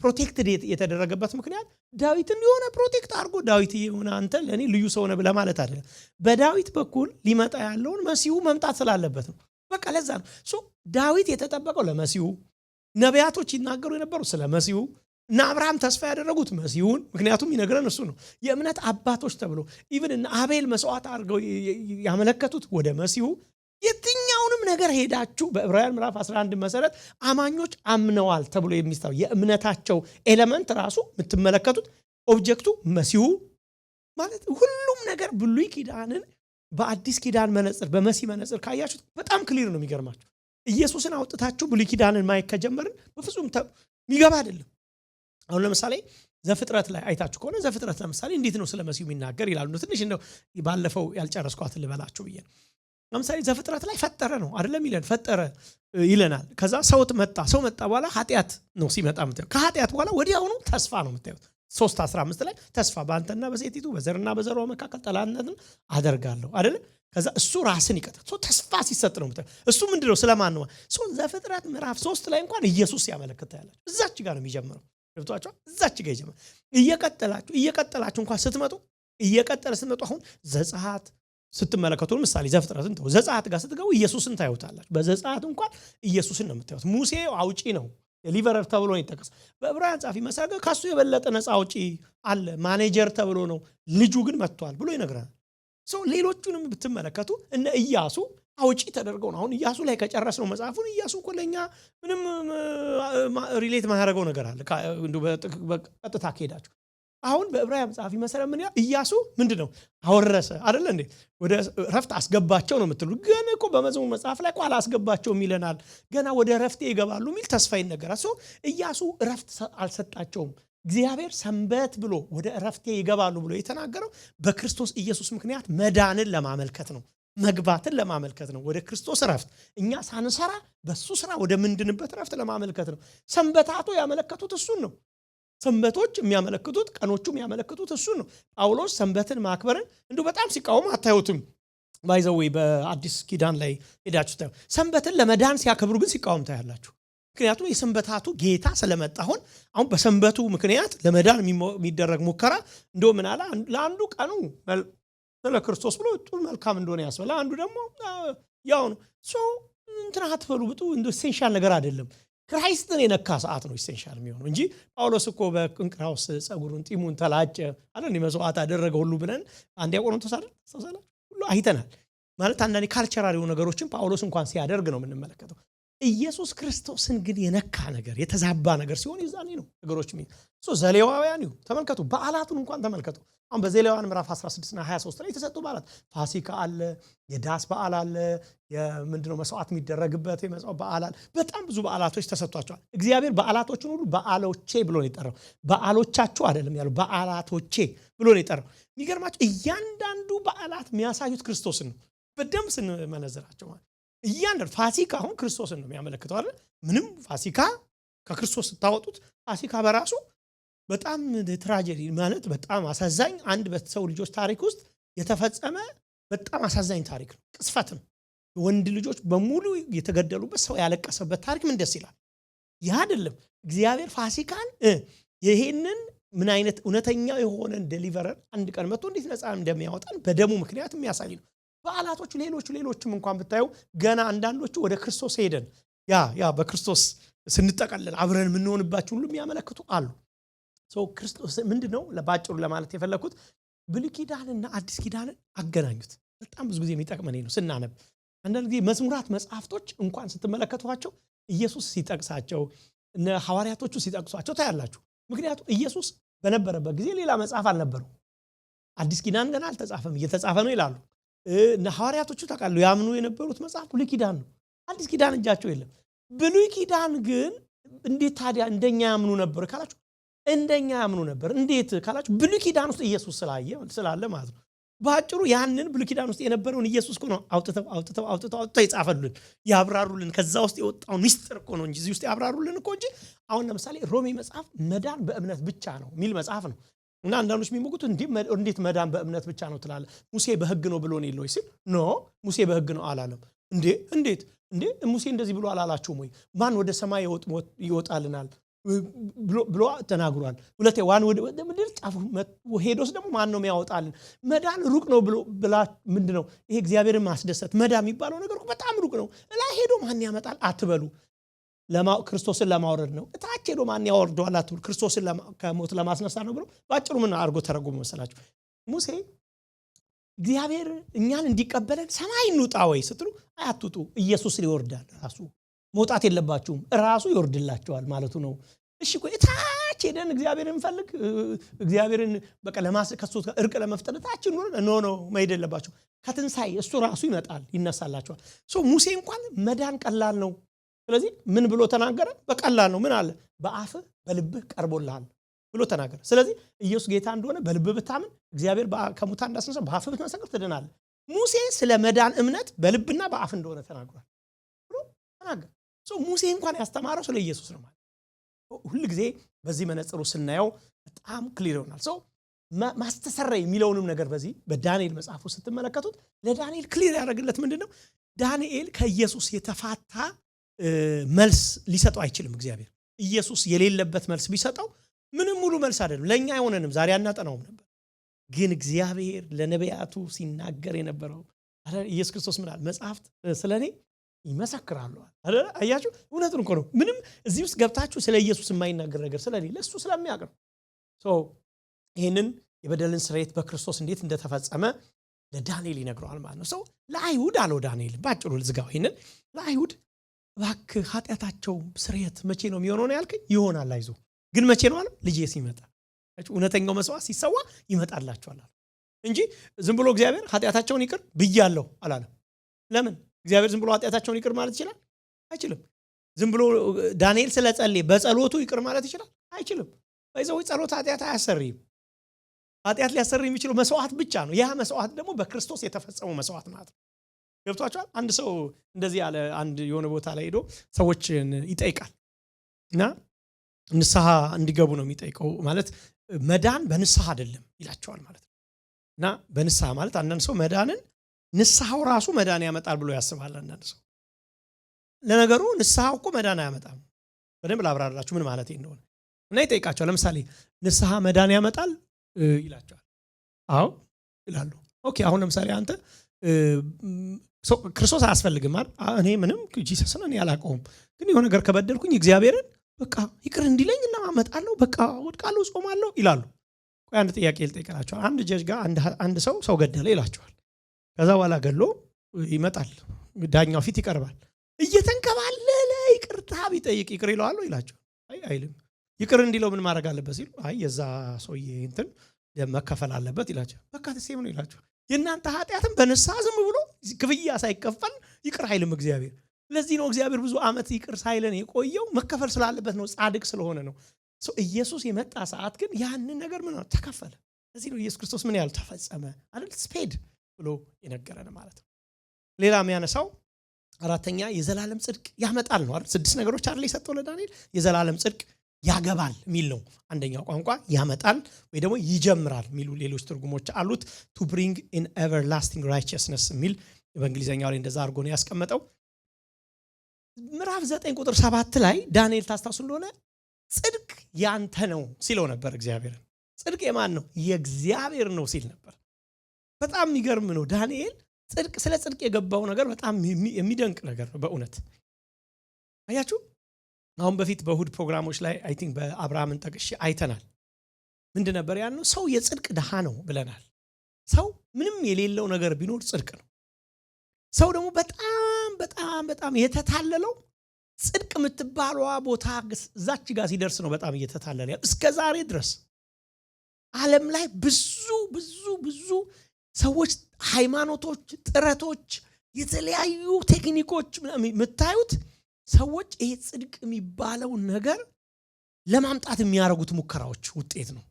ፕሮቴክትድ የተደረገበት ምክንያት ዳዊትን የሆነ ፕሮቴክት አድርጎ ዳዊት የሆነ አንተ ለኔ ልዩ ሰው ነህ ለማለት አይደለም። በዳዊት በኩል ሊመጣ ያለውን መሲሁ መምጣት ስላለበት ነው። በቃ ለዛ ነው ዳዊት የተጠበቀው ለመሲሁ። ነቢያቶች ይናገሩ የነበሩት ስለ መሲሁ እና አብርሃም ተስፋ ያደረጉት መሲሁን፣ ምክንያቱም ይነግረን እሱ ነው። የእምነት አባቶች ተብሎ ኢቭን እና አቤል መስዋዕት አድርገው ያመለከቱት ወደ መሲሁ። የትኛውንም ነገር ሄዳችሁ በዕብራውያን ምዕራፍ 11 መሰረት አማኞች አምነዋል ተብሎ የሚስታው የእምነታቸው ኤሌመንት ራሱ የምትመለከቱት ኦብጀክቱ መሲሁ ማለት ሁሉም ነገር ብሉይ ኪዳንን በአዲስ ኪዳን መነጽር በመሲህ መነጽር ካያችሁት በጣም ክሊር ነው። የሚገርማችሁ ኢየሱስን አውጥታችሁ ብሉይ ኪዳንን ማየት ከጀመርን በፍጹም የሚገባ አይደለም። አሁን ለምሳሌ ዘፍጥረት ላይ አይታችሁ ከሆነ ዘፍጥረት ለምሳሌ እንዴት ነው ስለ መሲሁ የሚናገር ይላሉ። ትንሽ እንደው ባለፈው ያልጨረስኳት ልበላችሁ ብዬ ነው። ለምሳሌ ዘፍጥረት ላይ ፈጠረ ነው አይደለም ይለን፣ ፈጠረ ይለናል። ከዛ ሰው መጣ በኋላ ኃጢአት ነው ሲመጣ የምታዩት። ከኃጢአት በኋላ ወዲያውኑ ተስፋ ነው የምታዩት። 3:15 ላይ ተስፋ በአንተና በሴቲቱ በዘርና በዘሯ መካከል ጠላትነትን አደርጋለሁ አይደል? ከዛ እሱ ራስን ይቀጣል። ተስፋ ሲሰጥ ነው የምታዩት። እሱ ምንድነው? ስለማን ነው? ዘፍጥረት ምዕራፍ 3 ላይ እንኳን ኢየሱስ ያመለክታ ያላችሁ እዛች ጋር ነው የሚጀምረው። ገብቷችሁ? እዛች ጋር ይጀምራል። እየቀጠላችሁ እንኳን ስትመጡ አሁን ዘጸአት ስትመለከቱ ምሳሌ ዘፍጥረትን ተው፣ ዘጸአት ጋር ስትገቡ ኢየሱስን ታዩታላችሁ። በዘጸአት እንኳን ኢየሱስን ነው የምታዩት። ሙሴ አውጪ ነው ሊቨረር ተብሎ ነው ይጠቀስ። በዕብራውያን ጻፊ መሰረት ከሱ የበለጠ ነፃ አውጪ አለ፣ ማኔጀር ተብሎ ነው። ልጁ ግን መጥቷል ብሎ ይነግራል። ሌሎቹንም ብትመለከቱ እነ ኢያሱ አውጪ ተደርገው ነው። አሁን ኢያሱ ላይ ከጨረስነው መጽሐፉን ኢያሱ እኮ ለኛ ምንም ሪሌት ማያደርገው ነገር አለ በቀጥታ ከሄዳችሁ። አሁን በዕብራውያን ጻፊ መሰረት ምን ኢያሱ ምንድነው አወረሰ አይደል እንዴ? ወደ ረፍት አስገባቸው ነው የምትሉ። ግን እኮ በመዝሙር መጽሐፍ ላይ ቋላ አስገባቸውም ይለናል። ገና ወደ ረፍቴ ይገባሉ የሚል ተስፋ ይነገራል። ኢያሱ ረፍት አልሰጣቸውም። እግዚአብሔር ሰንበት ብሎ ወደ ረፍቴ ይገባሉ ብሎ የተናገረው በክርስቶስ ኢየሱስ ምክንያት መዳንን ለማመልከት ነው፣ መግባትን ለማመልከት ነው። ወደ ክርስቶስ ረፍት እኛ ሳንሰራ በሱ ስራ ወደ ምንድንበት ረፍት ለማመልከት ነው። ሰንበታቱ ያመለከቱት እሱን ነው። ሰንበቶች የሚያመለክቱት ቀኖቹ የሚያመለክቱት እሱን ነው። ጳውሎስ ሰንበትን ማክበርን እንዲሁ በጣም ሲቃወም አታዩትም። ባይዘዌ በአዲስ ኪዳን ላይ ሄዳችሁ ታዩ። ሰንበትን ለመዳን ሲያከብሩ ግን ሲቃወም ታያላችሁ። ምክንያቱም የሰንበታቱ ጌታ ስለመጣ አሁን በሰንበቱ ምክንያት ለመዳን የሚደረግ ሙከራ እንደው ምን አለ፣ ለአንዱ ቀኑ ስለ ክርስቶስ ብሎ ጥሩ መልካም እንደሆነ ያስበላ፣ አንዱ ደግሞ ያው ነው። እንትና አትበሉ ብጡ እንደ ኢሴንሻል ነገር አይደለም። ክራይስትን የነካ ሰዓት ነው ኢሴንሻል የሚሆነው እንጂ ጳውሎስ እኮ በቅንቅራውስ ጸጉሩን ጢሙን ተላጨ አይደል መስዋዕት አደረገ ሁሉ ብለን አንደኛ ቆሮንቶስ አይደል ተሳሳለ ሁሉ አይተናል። ማለት አንዳንዴ ካልቸራል የሆኑ ነገሮችን ጳውሎስ እንኳን ሲያደርግ ነው የምንመለከተው። ኢየሱስ ክርስቶስን ግን የነካ ነገር የተዛባ ነገር ሲሆን ይዛኔ ነው ነገሮች ዘሌዋውያን ተመልከቱ። በዓላቱን እንኳን ተመልከቱ። አሁን በዘሌዋውያን ምዕራፍ 16 እና 23 ላይ የተሰጡ በዓላት ፋሲካ አለ፣ የዳስ በዓል አለ፣ የምንድነው መስዋዕት የሚደረግበት የመስዋዕት በዓል አለ። በጣም ብዙ በዓላቶች ተሰጥቷቸዋል። እግዚአብሔር በዓላቶችን ሁሉ በዓሎቼ ብሎ ነው የጠራው። በዓሎቻችሁ አይደለም ያለው፣ በዓላቶቼ ብሎ ነው የጠራው። የሚገርማችሁ እያንዳንዱ በዓላት የሚያሳዩት ክርስቶስን ነው። በደንብ ስንመነዝራቸው ማለት እያንዳንዱ ፋሲካ አሁን ክርስቶስን ነው የሚያመለክተው አይደል? ምንም ፋሲካ ከክርስቶስ ስታወጡት ፋሲካ በራሱ በጣም ትራጀዲ ማለት በጣም አሳዛኝ አንድ በሰው ልጆች ታሪክ ውስጥ የተፈጸመ በጣም አሳዛኝ ታሪክ ነው። ቅስፈት ነው። ወንድ ልጆች በሙሉ የተገደሉበት ሰው ያለቀሰበት ታሪክ ምን ደስ ይላል። ያ አይደለም እግዚአብሔር ፋሲካን ይሄንን ምን አይነት እውነተኛ የሆነን ዴሊቨረር አንድ ቀን መጥቶ እንዴት ነፃ እንደሚያወጣን በደሙ ምክንያት የሚያሳይ ነው። በዓላቶቹ ሌሎችም እንኳን ብታዩ ገና አንዳንዶቹ ወደ ክርስቶስ ሄደን ያ በክርስቶስ ስንጠቀለል አብረን የምንሆንባቸው ሁሉ የሚያመለክቱ አሉ። ክርስቶስ ምንድነው ለባጭሩ ለማለት የፈለኩት ብሉይ ኪዳንና አዲስ ኪዳንን አገናኙት። በጣም ብዙ ጊዜ የሚጠቅመን ነው ስናነብ። አንዳንድ ጊዜ መዝሙራት መጽሐፍቶች እንኳን ስትመለከቷቸው ኢየሱስ ሲጠቅሳቸው እነ ሐዋርያቶቹ ሲጠቅሷቸው ታያላችሁ። ምክንያቱም ኢየሱስ በነበረበት ጊዜ ሌላ መጽሐፍ አልነበረው። አዲስ ኪዳን ገና አልተጻፈም፣ እየተጻፈ ነው ይላሉ። እነ ሐዋርያቶቹ ታውቃሉ ያምኑ የነበሩት መጽሐፍ ብሉይ ኪዳን ነው። አዲስ ኪዳን እጃቸው የለም። ብሉይ ኪዳን ግን እንዴት ታዲያ እንደኛ ያምኑ ነበር ካላችሁ እንደኛ ያምኑ ነበር እንዴት ካላችሁ ብሉይ ኪዳን ውስጥ ኢየሱስ ስላለ ማለት ነው። ባጭሩ ያንን ብሉይ ኪዳን ውስጥ የነበረውን ኢየሱስ እኮ ነው አውጥተው ይጻፈሉልን ያብራሩልን። ከዛ ውስጥ የወጣው ሚስጥር እኮ ነው እንጂ እዚህ ውስጥ ያብራሩልን እኮ እንጂ አሁን ለምሳሌ ሮሜ መጽሐፍ መዳን በእምነት ብቻ ነው የሚል መጽሐፍ ነው። እና አንዳንዶች የሚሞጉት እንዴት መዳን በእምነት ብቻ ነው ትላለ? ሙሴ በህግ ነው ብሎ ነው ይለው ሲል ኖ ሙሴ በህግ ነው አላለም። እንዴት ሙሴ እንደዚህ ብሎ አላላችሁም ወይ? ማን ወደ ሰማይ ይወጣልናል ብሎ ተናግሯል። ሁለቴ ዋን ወደ ምድር ጫፉ ሄዶስ ደግሞ ማን ነው የሚያወጣልን? መዳን ሩቅ ነው ብላ ምንድነው ይሄ እግዚአብሔርን ማስደሰት መዳን የሚባለው ነገር በጣም ሩቅ ነው። ላይ ሄዶ ማን ያመጣል አትበሉ። ክርስቶስን ለማውረድ ነው። እታች ሄዶ ማን ያወርደዋል አትበሉ። ክርስቶስን ከሞት ለማስነሳት ነው ብሎ ባጭሩ ምን አድርጎ ተረጎመ መሰላችሁ? ሙሴ እግዚአብሔር እኛን እንዲቀበለን ሰማይ እንውጣ ወይ ስትሉ አያትውጡ፣ ኢየሱስ ይወርዳል ራሱ መውጣት የለባችሁም ራሱ ይወርድላችኋል ማለቱ ነው። እሺ እኮ እታች ሄደን እግዚአብሔርን እንፈልግ እግዚአብሔርን በቃ ከሶስት እርቅ ለመፍጠር እታች ኖ መሄድ የለባችሁ ከትንሳኤ እሱ ራሱ ይመጣል ይነሳላችኋል። ሙሴ እንኳን መዳን ቀላል ነው። ስለዚህ ምን ብሎ ተናገረ? በቀላል ነው። ምን አለ? በአፍህ በልብህ ቀርቦልሃል ብሎ ተናገረ። ስለዚህ ኢየሱስ ጌታ እንደሆነ በልብህ ብታምን እግዚአብሔር ከሙታን እንዳስነሳ በአፍህ ብትመሰክር ትድናለህ። ሙሴ ስለ መዳን እምነት በልብና በአፍ እንደሆነ ተናግሯል ብሎ ተናገረ። ሙሴ እንኳን ያስተማረው ስለ ኢየሱስ ነው ማለት ሁሉ ጊዜ በዚህ መነጽሩ ስናየው በጣም ክሊር ይሆናል። ማስተሰረይ የሚለውንም ነገር በዚህ በዳንኤል መጽሐፉ ስትመለከቱት ለዳንኤል ክሊር ያደርግለት ምንድነው? ዳንኤል ከኢየሱስ የተፋታ መልስ ሊሰጠው አይችልም። እግዚአብሔር ኢየሱስ የሌለበት መልስ ቢሰጠው ምንም ሙሉ መልስ አይደለም፣ ለኛ አይሆነንም፣ ዛሬ አናጠናውም ነበር። ግን እግዚአብሔር ለነቢያቱ ሲናገር የነበረው ኢየሱስ ክርስቶስ ምን አለ? መጽሐፍት ስለኔ ይመሰክራሉ አይደል? አያችሁ እውነቱን እኮ ነው። ምንም እዚህ ውስጥ ገብታችሁ ስለ ኢየሱስ የማይናገር ነገር ስለሌለ እሱ ስለሚያውቅ ነው። ይሄንን የበደልን ስርየት በክርስቶስ እንዴት እንደተፈጸመ ለዳንኤል ይነግረዋል ማለት ነው። ለአይሁድ አለው ዳንኤል ባጭሩ ልዝጋው ይሄንን ለአይሁድ እባክህ ኃጢአታቸው ስርየት መቼ ነው የሚሆነው ነው ያልከኝ? ይሆናል አይዞ ግን መቼ ነው አለ? ልጄ ሲመጣ እውነተኛው መስዋዕት ሲሰዋ ይመጣላችኋል እንጂ ዝም ብሎ እግዚአብሔር ኃጢአታቸውን ይቅር ብያለሁ አላለም። ለምን? እግዚአብሔር ዝም ብሎ ኃጢአታቸውን ይቅር ማለት ይችላል? አይችልም። ዝም ብሎ ዳንኤል ስለጸለየ በጸሎቱ ይቅር ማለት ይችላል? አይችልም። በዛው ጸሎት ኃጢአት አያሰርይም። ኃጢአት ሊያሰርይ የሚችለው መስዋዕት ብቻ ነው። ያ መስዋዕት ደግሞ በክርስቶስ የተፈጸመው መስዋዕት ማለት ነው። ገብቷችኋል? አንድ ሰው እንደዚህ ያለ አንድ የሆነ ቦታ ላይ ሄዶ ሰዎችን ይጠይቃል እና ንስሐ እንዲገቡ ነው የሚጠይቀው። ማለት መዳን በንስሐ አይደለም ይላቸዋል ማለት ነው። እና በንስሐ ማለት አንዳንድ ሰው መዳንን ንስሐው ራሱ መዳን ያመጣል ብሎ ያስባል። አንዳንድ ሰው ለነገሩ ንስሐው እኮ መዳን አያመጣም። በደንብ ላብራራላችሁ ምን ማለት እንደሆነ እና ይጠይቃቸዋል። ለምሳሌ ንስሐ መዳን ያመጣል ይላቸዋል። አዎ ይላሉ። ኦኬ አሁን ለምሳሌ አንተ ክርስቶስ አያስፈልግም አይደል? እኔ ምንም ጂሰስን እኔ አላውቀውም፣ ግን የሆነ ነገር ከበደልኩኝ እግዚአብሔርን በቃ ይቅር እንዲለኝ እና አመጣለሁ፣ በቃ ወድቃለሁ፣ ጾማለሁ ይላሉ። ቆይ አንድ ጥያቄ ልጠይቃቸዋል። አንድ ጀጅ ጋር አንድ ሰው ገደለ ይላቸዋል። ከዛ በኋላ ገሎ ይመጣል፣ ዳኛው ፊት ይቀርባል። እየተንከባለለ ይቅርታ ቢጠይቅ ይቅር ይለዋል ይላቸዋል። አይልም። ይቅር እንዲለው ምን ማድረግ አለበት ሲሉ የዛ ሰውዬ እንትን መከፈል አለበት ይላቸዋል። በቃ ተሴም ነው ይላቸዋል። የእናንተ ኃጢአትም በንስሐ ዝም ብሎ ክፍያ ሳይከፈል ይቅር አይልም እግዚአብሔር። ለዚህ ነው እግዚአብሔር ብዙ ዓመት ይቅር ሳይለን የቆየው፣ መከፈል ስላለበት ነው፣ ጻድቅ ስለሆነ ነው። ኢየሱስ የመጣ ሰዓት ግን ያንን ነገር ምን ነው ተከፈለ። ለዚህ ነው ኢየሱስ ክርስቶስ ምን ያህል ተፈጸመ አይደል ስፔድ ብሎ የነገረን ማለት ነው። ሌላ የሚያነሳው አራተኛ የዘላለም ጽድቅ ያመጣል ነው አይደል? 6 ነገሮች አይደል የሰጠው ለዳንኤል። የዘላለም ጽድቅ ያገባል የሚል ነው አንደኛው ቋንቋ። ያመጣል ወይ ደግሞ ይጀምራል የሚሉ ሌሎች ትርጉሞች አሉት። to bring in everlasting righteousness የሚል በእንግሊዘኛው ላይ እንደዛ አድርጎ ነው ያስቀመጠው። ምዕራፍ 9 ቁጥር 7 ላይ ዳንኤል ታስታውሱ እንደሆነ ጽድቅ ያንተ ነው ሲለው ነበር። እግዚአብሔር ጽድቅ የማን ነው? የእግዚአብሔር ነው ሲል ነበር። በጣም የሚገርም ነው። ዳንኤል ስለ ጽድቅ የገባው ነገር በጣም የሚደንቅ ነገር ነው በእውነት አያችሁ። አሁን በፊት በእሁድ ፕሮግራሞች ላይ አይ ቲንክ በአብርሃምን ጠቅሼ አይተናል። ምንድን ነበር ያልነው? ሰው የጽድቅ ድሃ ነው ብለናል። ሰው ምንም የሌለው ነገር ቢኖር ጽድቅ ነው። ሰው ደግሞ በጣም በጣም በጣም የተታለለው ጽድቅ የምትባለዋ ቦታ እዛች ጋር ሲደርስ ነው በጣም እየተታለለ ያለው። እስከ ዛሬ ድረስ ዓለም ላይ ብዙ ሰዎች፣ ሃይማኖቶች፣ ጥረቶች፣ የተለያዩ ቴክኒኮች የምታዩት ሰዎች ይሄ ጽድቅ የሚባለው ነገር ለማምጣት የሚያደርጉት ሙከራዎች ውጤት ነው።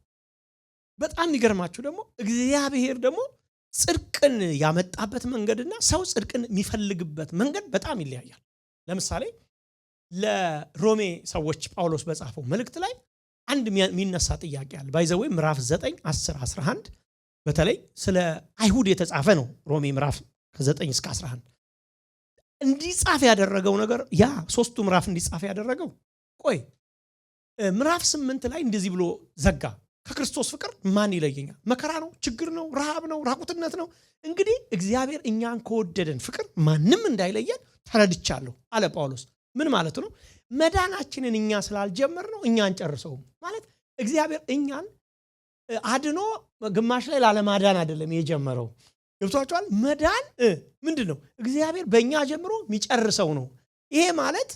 በጣም ይገርማችሁ ደግሞ እግዚአብሔር ደግሞ ጽድቅን ያመጣበት መንገድና ሰው ጽድቅን የሚፈልግበት መንገድ በጣም ይለያያል። ለምሳሌ ለሮሜ ሰዎች ጳውሎስ በጻፈው መልእክት ላይ አንድ የሚነሳ ጥያቄ አለ። ባይዘዌ ምዕራፍ 9 10 11 በተለይ ስለ አይሁድ የተጻፈ ነው። ሮሜ ምዕራፍ ከ9 እስከ 11 እንዲጻፍ ያደረገው ነገር ያ ሶስቱ ምዕራፍ እንዲጻፍ ያደረገው ቆይ ምዕራፍ 8 ላይ እንደዚህ ብሎ ዘጋ። ከክርስቶስ ፍቅር ማን ይለየኛል? መከራ ነው፣ ችግር ነው፣ ረሃብ ነው፣ ራቁትነት ነው። እንግዲህ እግዚአብሔር እኛን ከወደደን ፍቅር ማንም እንዳይለየን ተረድቻለሁ አለ ጳውሎስ። ምን ማለት ነው? መዳናችንን እኛ ስላልጀመር ነው እኛ አንጨርሰውም ማለት እግዚአብሔር እኛን አድኖ ግማሽ ላይ ላለማዳን አይደለም የጀመረው። ገብቷችኋል? መዳን ምንድነው? እግዚአብሔር በእኛ ጀምሮ የሚጨርሰው ነው። ይሄ ማለት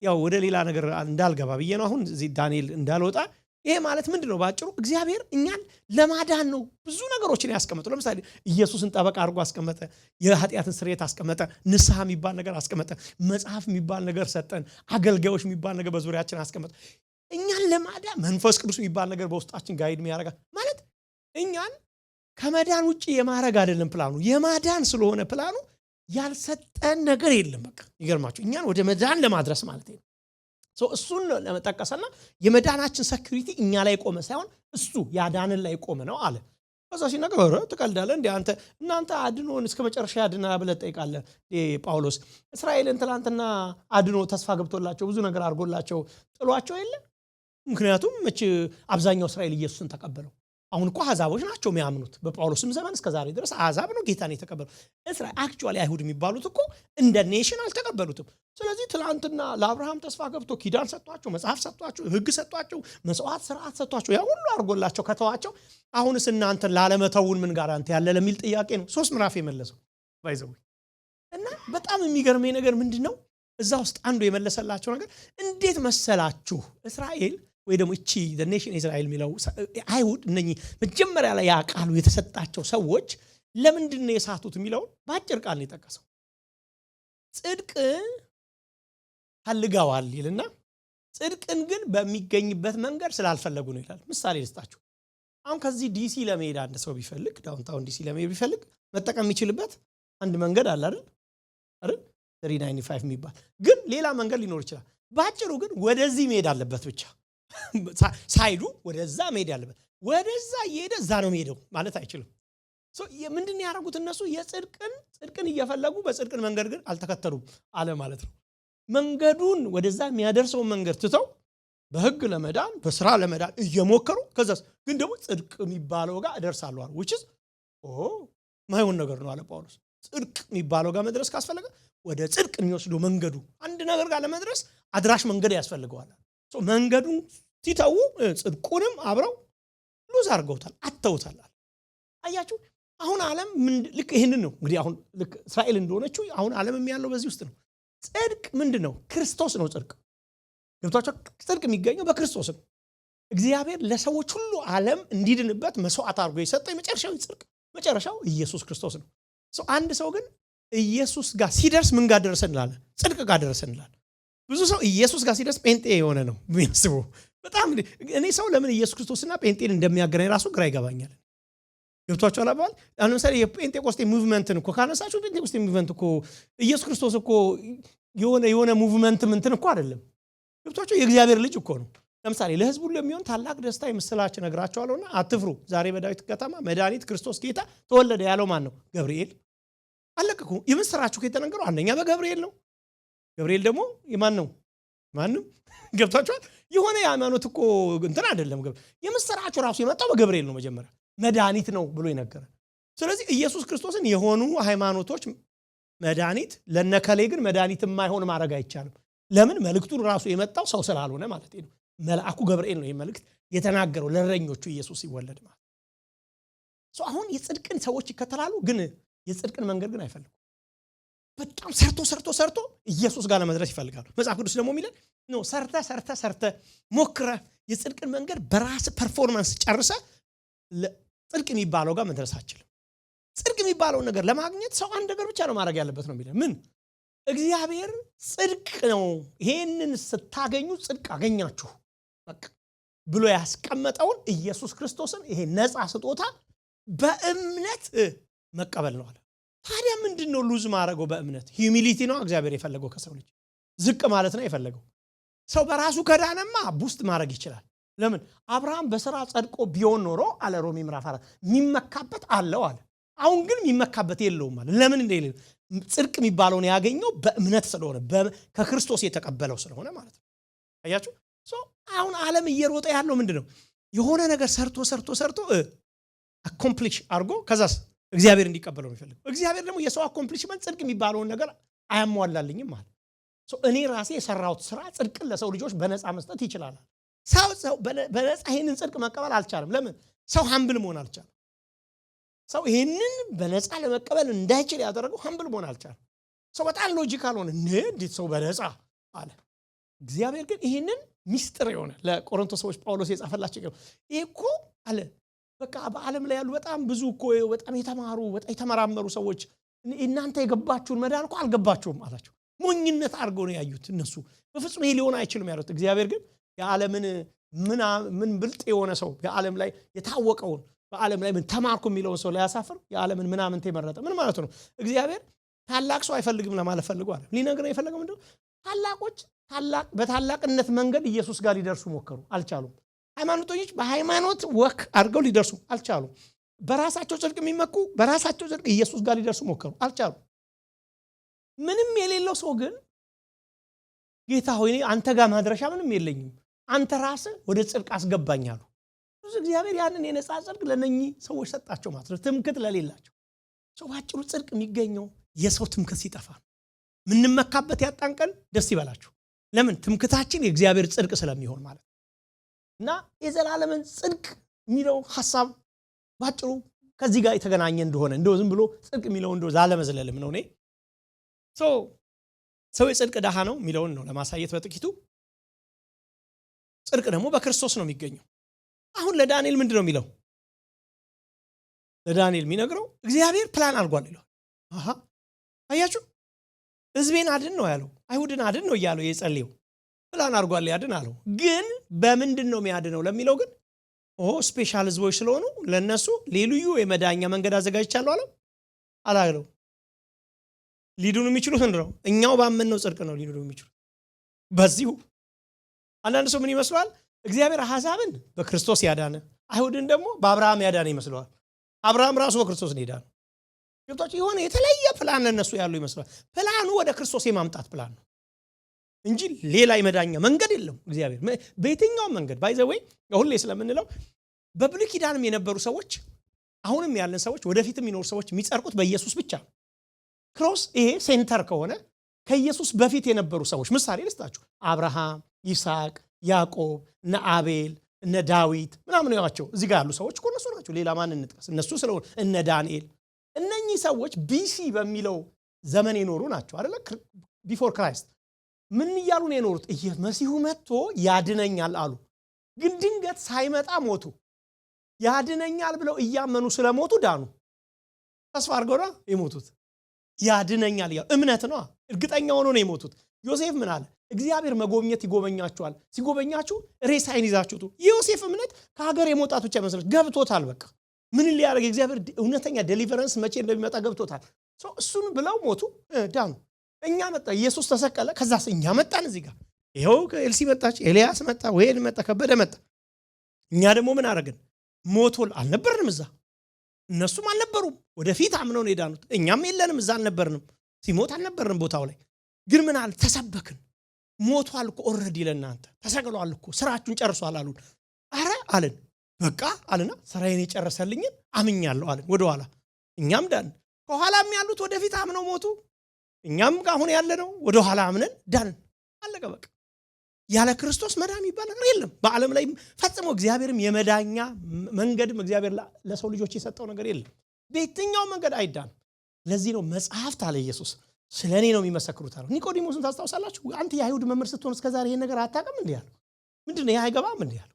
ያው ወደ ሌላ ነገር እንዳልገባ ብዬ ነው አሁን እዚህ ዳንኤል እንዳልወጣ። ይሄ ማለት ምንድነው? ባጭሩ እግዚአብሔር እኛን ለማዳን ነው ብዙ ነገሮችን ያስቀመጠው። ለምሳሌ ኢየሱስን ጠበቃ አድርጎ አስቀመጠ፣ የኃጢአትን ስርየት አስቀመጠ፣ ንስሐ የሚባል ነገር አስቀመጠ፣ መጽሐፍ የሚባል ነገር ሰጠን፣ አገልጋዮች የሚባል ነገር በዙሪያችን አስቀመጠ። እኛን ለማዳን መንፈስ ቅዱስ የሚባል ነገር በውስጣችን ጋይድ የሚያደርጋ ማለት እኛን ከመዳን ውጪ የማረግ አይደለም ፕላኑ። የማዳን ስለሆነ ፕላኑ ያልሰጠን ነገር የለም። በቃ ይገርማችሁ እኛን ወደ መዳን ለማድረስ ማለት ነው። እሱን ለመጠቀስና የመዳናችን ሴኩሪቲ እኛ ላይ ቆመ ሳይሆን እሱ ያዳንን ላይ ቆመ ነው አለ። ከዛ ሲነገር ትቀልዳለህ እንዴ አንተ እናንተ አድኖን እስከ መጨረሻ ያድና ብለህ ጠይቃለህ። ጳውሎስ እስራኤልን ትላንትና አድኖ ተስፋ ገብቶላቸው ብዙ ነገር አድርጎላቸው ጥሏቸው የለ? ምክንያቱም አብዛኛው እስራኤል ኢየሱስን ተቀበለው። አሁን እኮ አሕዛቦች ናቸው የሚያምኑት። በጳውሎስም ዘመን እስከ ዛሬ ድረስ አሕዛብ ነው ጌታን የተቀበለው። እስራኤል አክቹዋሊ አይሁድ የሚባሉት እኮ እንደ ኔሽን አልተቀበሉትም። ስለዚህ ትላንትና ለአብርሃም ተስፋ ገብቶ ኪዳን ሰጥቷቸው፣ መጽሐፍ ሰጥቷቸው፣ ሕግ ሰጥቷቸው፣ መስዋዕት ስርዓት ሰጥቷቸው ያ ሁሉ አድርጎላቸው ከተዋቸው አሁንስ እናንተን ላለመተውን ምን ጋራንቲ ያለ ለሚል ጥያቄ ነው 3 ምዕራፍ የመለሰው ባይዘው። እና በጣም የሚገርመኝ ነገር ምንድነው እዛ ውስጥ አንዱ የመለሰላቸው ነገር እንዴት መሰላችሁ? እስራኤል ወይ ደግሞ እቺ the nation Israel የሚለው አይሁድ እነኚህ መጀመሪያ ላይ ያ ቃሉ የተሰጣቸው ሰዎች ለምንድን ነው የሳቱት የሚለውን በአጭር ቃል ነው የጠቀሰው። ጽድቅ ፈልገዋል ይልና ጽድቅን ግን በሚገኝበት መንገድ ስላልፈለጉ ነው ይላል። ምሳሌ ልስጣችሁ። አሁን ከዚህ ዲሲ ለመሄድ አንድ ሰው ቢፈልግ ዳውንታውን ዲሲ ለመሄድ ቢፈልግ መጠቀም የሚችልበት አንድ መንገድ አለ አይደል? 395 የሚባል ግን ሌላ መንገድ ሊኖር ይችላል። ባጭሩ ግን ወደዚህ መሄድ አለበት ብቻ ሳይዱ ወደዛ መሄድ ያለበት። ወደዛ እየሄደ እዛ ነው የሚሄደው ማለት አይችልም። ምንድን ያደረጉት እነሱ ጽድቅን እየፈለጉ በጽድቅን መንገድ ግን አልተከተሉም አለ ማለት ነው። መንገዱን ወደዛ የሚያደርሰውን መንገድ ትተው በሕግ ለመዳን በስራ ለመዳን እየሞከሩ ከዛስ ግን ደግሞ ጽድቅ የሚባለው ጋር እደርሳለሁ አለ። which is ማይሆን ነገር ነው አለ ጳውሎስ። ጽድቅ የሚባለው ጋር መድረስ ካስፈለገ ወደ ጽድቅ የሚወስደው መንገዱ አንድ ነገር ጋር ለመድረስ አድራሽ መንገድ ያስፈልገዋል። መንገዱን ሲተው ጽድቁንም አብረው ሉዝ አድርገውታል፣ አተውታል። አያችሁ አሁን ዓለም ልክ ይሄንን ነው እንግዲህ አሁን ልክ እስራኤል እንደሆነችው አሁን ዓለም ያለው በዚህ ውስጥ ነው። ጽድቅ ምንድነው? ክርስቶስ ነው ጽድቅ። ገብቷችሁ? ጽድቅ የሚገኘው በክርስቶስ ነው። እግዚአብሔር ለሰዎች ሁሉ ዓለም እንዲድንበት መስዋዕት አድርጎ የሰጠው የመጨረሻው ጽድቅ መጨረሻው ኢየሱስ ክርስቶስ ነው። አንድ ሰው ግን ኢየሱስ ጋር ሲደርስ ምን ጋር ደረሰ እንላለን? ጽድቅ ጋር ደረሰ እንላለን። ብዙ ሰው ኢየሱስ ጋር ሲደርስ ጴንጤ የሆነ ነው የሚያስበው። በጣም እኔ ሰው ለምን ኢየሱስ ክርስቶስና ጴንጤን እንደሚያገናኝ ራሱ ግራ ይገባኛል። ገብቷችኋል አባል? አሁን ለምሳሌ የጴንጤቆስቴ ሙቭመንትን እኮ ካነሳችሁ ጴንጤቆስቴ ሙቭመንት እኮ ኢየሱስ ክርስቶስ እኮ የሆነ ሙቭመንት ምንትን እኮ አይደለም። ገብቷችሁ? የእግዚአብሔር ልጅ እኮ ነው። ለምሳሌ ለሕዝቡ ሁሉ የሚሆን ታላቅ ደስታ የምስራች እነግራችኋለሁና አትፍሩ፣ ዛሬ በዳዊት ከተማ መድኃኒት ክርስቶስ ጌታ ተወለደ ያለው ማን ነው? ገብርኤል። አለቀ እኮ። የምስራቹ የተነገረው አንደኛ በገብርኤል ነው። ገብርኤል ደግሞ የማን ነው? ማንም። ገብታችኋል? የሆነ የሃይማኖት እኮ እንትን አይደለም። የምስራቹ ራሱ የመጣው በገብርኤል ነው። መጀመሪያ መድኃኒት ነው ብሎ ይነገራል። ስለዚህ ኢየሱስ ክርስቶስን የሆኑ ሃይማኖቶች መድኃኒት ለነከሌ ግን መድኃኒት የማይሆን ማድረግ አይቻልም። ለምን? መልእክቱን ራሱ የመጣው ሰው ስላልሆነ ማለት ነው። መልአኩ ገብርኤል ነው መልእክት የተናገረው ለእረኞቹ ኢየሱስ ሲወለድ ማለት ነው። አሁን የጽድቅን ሰዎች ይከተላሉ፣ ግን የጽድቅን መንገድ ግን አይፈልጉም። በጣም ሰርቶ ኢየሱስ ጋር ለመድረስ ይፈልጋሉ። መጽሐፍ ቅዱስ ደግሞ የሚለን ነው ሰርተ ሞክረ የጽድቅን መንገድ በራስ ፐርፎርማንስ ጨርሰ ጽድቅ የሚባለው ጋር መድረስ አችልም። ጽድቅ የሚባለው ነገር ለማግኘት ሰው አንድ ነገር ብቻ ነው ማድረግ ያለበት ነው የሚለን። ምን? እግዚአብሔር ጽድቅ ነው ይሄንን ስታገኙ ጽድቅ አገኛችሁ በቃ ብሎ ያስቀመጠውን ኢየሱስ ክርስቶስን ይሄ ነፃ ስጦታ በእምነት መቀበል ነው አለ። ታዲያ ምንድነው ሉዝ ማድረገው? በእምነት ሂዩሚሊቲ ነው እግዚአብሔር የፈለገው ከሰው ልጅ ዝቅ ማለት ነው የፈለገው። ሰው በራሱ ከዳነማ ቡስት ማድረግ ይችላል። ለምን አብርሃም በሥራ ጸድቆ ቢሆን ኖሮ አለ ሮሜ ምዕራፍ 4 የሚመካበት አለው አለ። አሁን ግን የሚመካበት የለውም አለ። ለምን እንደሌለ ጽድቅ የሚባለውን ያገኘው በእምነት ስለሆነ ከክርስቶስ የተቀበለው ስለሆነ ማለት ነው። አያችሁ? አሁን ዓለም እየሮጠ ያለው ምንድነው? የሆነ ነገር ሰርቶ አኮምፕሊሽ አድርጎ ከዛስ እግዚአብሔር እንዲቀበለው ነው የሚፈልገው። እግዚአብሔር ደግሞ የሰው አኮምፕሊሽመንት ጽድቅ የሚባለውን ነገር አያሟላልኝም ማለት እኔ ራሴ የሰራሁት ስራ ጽድቅን ለሰው ልጆች በነፃ መስጠት ይችላል። ሰው በነፃ ይሄንን ጽድቅ መቀበል አልቻለም። ለምን? ሰው ሀምብል መሆን አልቻለም። ሰው ይሄንን በነፃ ለመቀበል እንዳይችል ያደረገው ሀምብል መሆን አልቻለም። ሰው በጣም ሎጂካል ሆነ። እንዴት ሰው በነፃ አለ። እግዚአብሔር ግን ይሄንን ሚስጥር የሆነ ለቆሮንቶስ ሰዎች ጳውሎስ የጻፈላቸው ይሄ እኮ አለ በቃ በዓለም ላይ ያሉ በጣም ብዙ እኮ በጣም የተማሩ በጣም የተመራመሩ ሰዎች እናንተ የገባችሁን መዳን እኮ አልገባችሁም አላቸው። ሞኝነት አድርገው ነው ያዩት እነሱ። በፍጹም ይሄ ሊሆን አይችልም ያሉት። እግዚአብሔር ግን የዓለምን ምን ብልጥ የሆነ ሰው የዓለም ላይ የታወቀውን በዓለም ላይ ምን ተማርኩ የሚለውን ሰው ሊያሳፍር የዓለምን ምናምን ተመረጠ። ምን ማለት ነው? እግዚአብሔር ታላቅ ሰው አይፈልግም ለማለት ፈልጓል። ሊነግረው የፈለገው ምንድነው? ታላቆች በታላቅነት መንገድ ኢየሱስ ጋር ሊደርሱ ሞከሩ፣ አልቻሉም። ሃይማኖተኞች በሃይማኖት ወክ አድርገው ሊደርሱ አልቻሉም። በራሳቸው ጽድቅ የሚመኩ በራሳቸው ጽድቅ ኢየሱስ ጋር ሊደርሱ ሞከሩ፣ አልቻሉም። ምንም የሌለው ሰው ግን ጌታ ሆይ አንተ ጋር ማድረሻ ምንም የለኝም አንተ ራስህ ወደ ጽድቅ አስገባኝ አሉ። ብዙ እግዚአብሔር ያንን የነፃ ጽድቅ ለነኚህ ሰዎች ሰጣቸው ማለት ነው፣ ትምክት ለሌላቸው ሰው። ባጭሩ ጽድቅ የሚገኘው የሰው ትምክት ሲጠፋ ነው። ምንመካበት ያጣን ቀን ደስ ይበላችሁ። ለምን? ትምክታችን የእግዚአብሔር ጽድቅ ስለሚሆን ማለት እና የዘላለምን ጽድቅ የሚለው ሐሳብ ባጭሩ ከዚህ ጋር የተገናኘ እንደሆነ እንደው ዝም ብሎ ጽድቅ የሚለው እንደው ዛለመዝለልም ነው። ሰው የጽድቅ ደሃ ነው የሚለውን ነው ለማሳየት በጥቂቱ። ጽድቅ ደግሞ በክርስቶስ ነው የሚገኘው። አሁን ለዳንኤል ምንድነው የሚለው? ለዳንኤል የሚነግረው እግዚአብሔር ፕላን አድርጓል ይላል። አያችሁ፣ ሕዝቤን አድን ነው ያለው፣ አይሁድን አድን ነው እያለው የጸለየው ፕላን አድርጓል ያድን አለው። ግን በምንድን ነው የሚያድነው ለሚለው ግን ስፔሻል ሕዝቦች ስለሆኑ ለነሱ ልዩ የመዳኛ መንገድ አዘጋጅቻለሁ አላለው። ሊድኑ የሚችሉት እንደው እኛው ባመንነው ጽድቅ ነው ሊድኑ የሚችሉት በዚሁ። አንዳንድ ሰው ምን ይመስላል? እግዚአብሔር አሕዛብን በክርስቶስ ያዳነ አይሁድን ደግሞ በአብርሃም ያዳነ ይመስለዋል። አብርሃም ራሱ በክርስቶስ ነው ያዳነው። ገብቷችሁ? የሆነ የተለየ ፕላን ለነሱ ያለው ይመስላል። ፕላኑ ወደ ክርስቶስ የማምጣት ፕላን ነው እንጂ ሌላ የመዳኛ መንገድ የለም። እግዚአብሔር በየትኛውም መንገድ ባይዘወይ ሁሌ ስለምንለው በብሉይ ኪዳንም የነበሩ ሰዎች አሁንም ያለን ሰዎች ወደፊትም የሚኖሩ ሰዎች የሚጸድቁት በኢየሱስ ብቻ ነው። ክሮስ ይሄ ሴንተር ከሆነ ከኢየሱስ በፊት የነበሩ ሰዎች ምሳሌ ልስጣችሁ። አብርሃም፣ ይስሐቅ፣ ያዕቆብ፣ እነ አቤል፣ እነ ዳዊት ምናምን ያዋቸው እዚህ ጋር ያሉ ሰዎች እኮ እነሱ ናቸው። ሌላ ማን እንጥቀስ? እነሱ ስለሆነ እነ ዳንኤል። እነኚህ ሰዎች ቢሲ በሚለው ዘመን የኖሩ ናቸው አይደለ? ቢፎር ክራይስት ምን እያሉ ነው የኖሩት? መሲሁ መጥቶ ያድነኛል አሉ። ግን ድንገት ሳይመጣ ሞቱ። ያድነኛል ብለው እያመኑ ስለሞቱ ዳኑ። ተስፋ አድርገው ነው የሞቱት። ያድነኛል ያው እምነት ነው። እርግጠኛ ሆኖ ነው የሞቱት። ዮሴፍ ምን አለ? እግዚአብሔር መጎብኘት ይጎበኛችኋል፣ ሲጎበኛችሁ ሬሳይን ይዛችሁት። የዮሴፍ እምነት ከሀገር የመውጣት ብቻ መስሎት ገብቶታል። በቃ ምን ሊያደርግ እግዚአብሔር እውነተኛ ዴሊቨረንስ መቼ እንደሚመጣ ገብቶታል። እሱን ብለው ሞቱ፣ ዳኑ። እኛ መጣ፣ ኢየሱስ ተሰቀለ፣ ከዛስ እኛ መጣን። እዚህ ጋር ይኸው ኤልሲ መጣች፣ ኤልያስ መጣ፣ ወይን መጣ፣ ከበደ መጣ። እኛ ደግሞ ምን አደረግን? ሞቶል አልነበርንም እዛ፣ እነሱም አልነበሩም። ወደፊት አምነው ነው የዳኑት። እኛም የለንም እዛ አልነበርንም፣ ሲሞት አልነበርንም ቦታው ላይ። ግን ምን አለ? ተሰበክን። ሞቷል እኮ ኦልሬዲ ለእናንተ ተሰቅሏል እኮ ስራችሁን ጨርሷል አሉን። አረ አለን፣ በቃ አለና ስራዬን የጨረሰልኝን አምኛለሁ አለን። ወደኋላ እኛም ዳን። ከኋላም ያሉት ወደፊት አምነው ሞቱ። እኛም አሁን ያለነው ወደኋላ አምነን ዳንን። አለቀ በቃ። ያለ ክርስቶስ መዳን የሚባል ነገር የለም በዓለም ላይ ፈጽሞ። እግዚአብሔርም የመዳኛ መንገድም እግዚአብሔር ለሰው ልጆች የሰጠው ነገር የለም። በየትኛው መንገድ አይዳንም። ለዚህ ነው መጽሐፍት አለ ኢየሱስ ስለኔ ነው የሚመሰክሩት አለ። ኒቆዲሞስን ታስታውሳላችሁ? አንተ የአይሁድ መምህር ስትሆን እስከዛሬ ይሄን ነገር አታውቅም እንዴ ያለው? ምንድነው? ይሄ አይገባም እንዴ ያለው?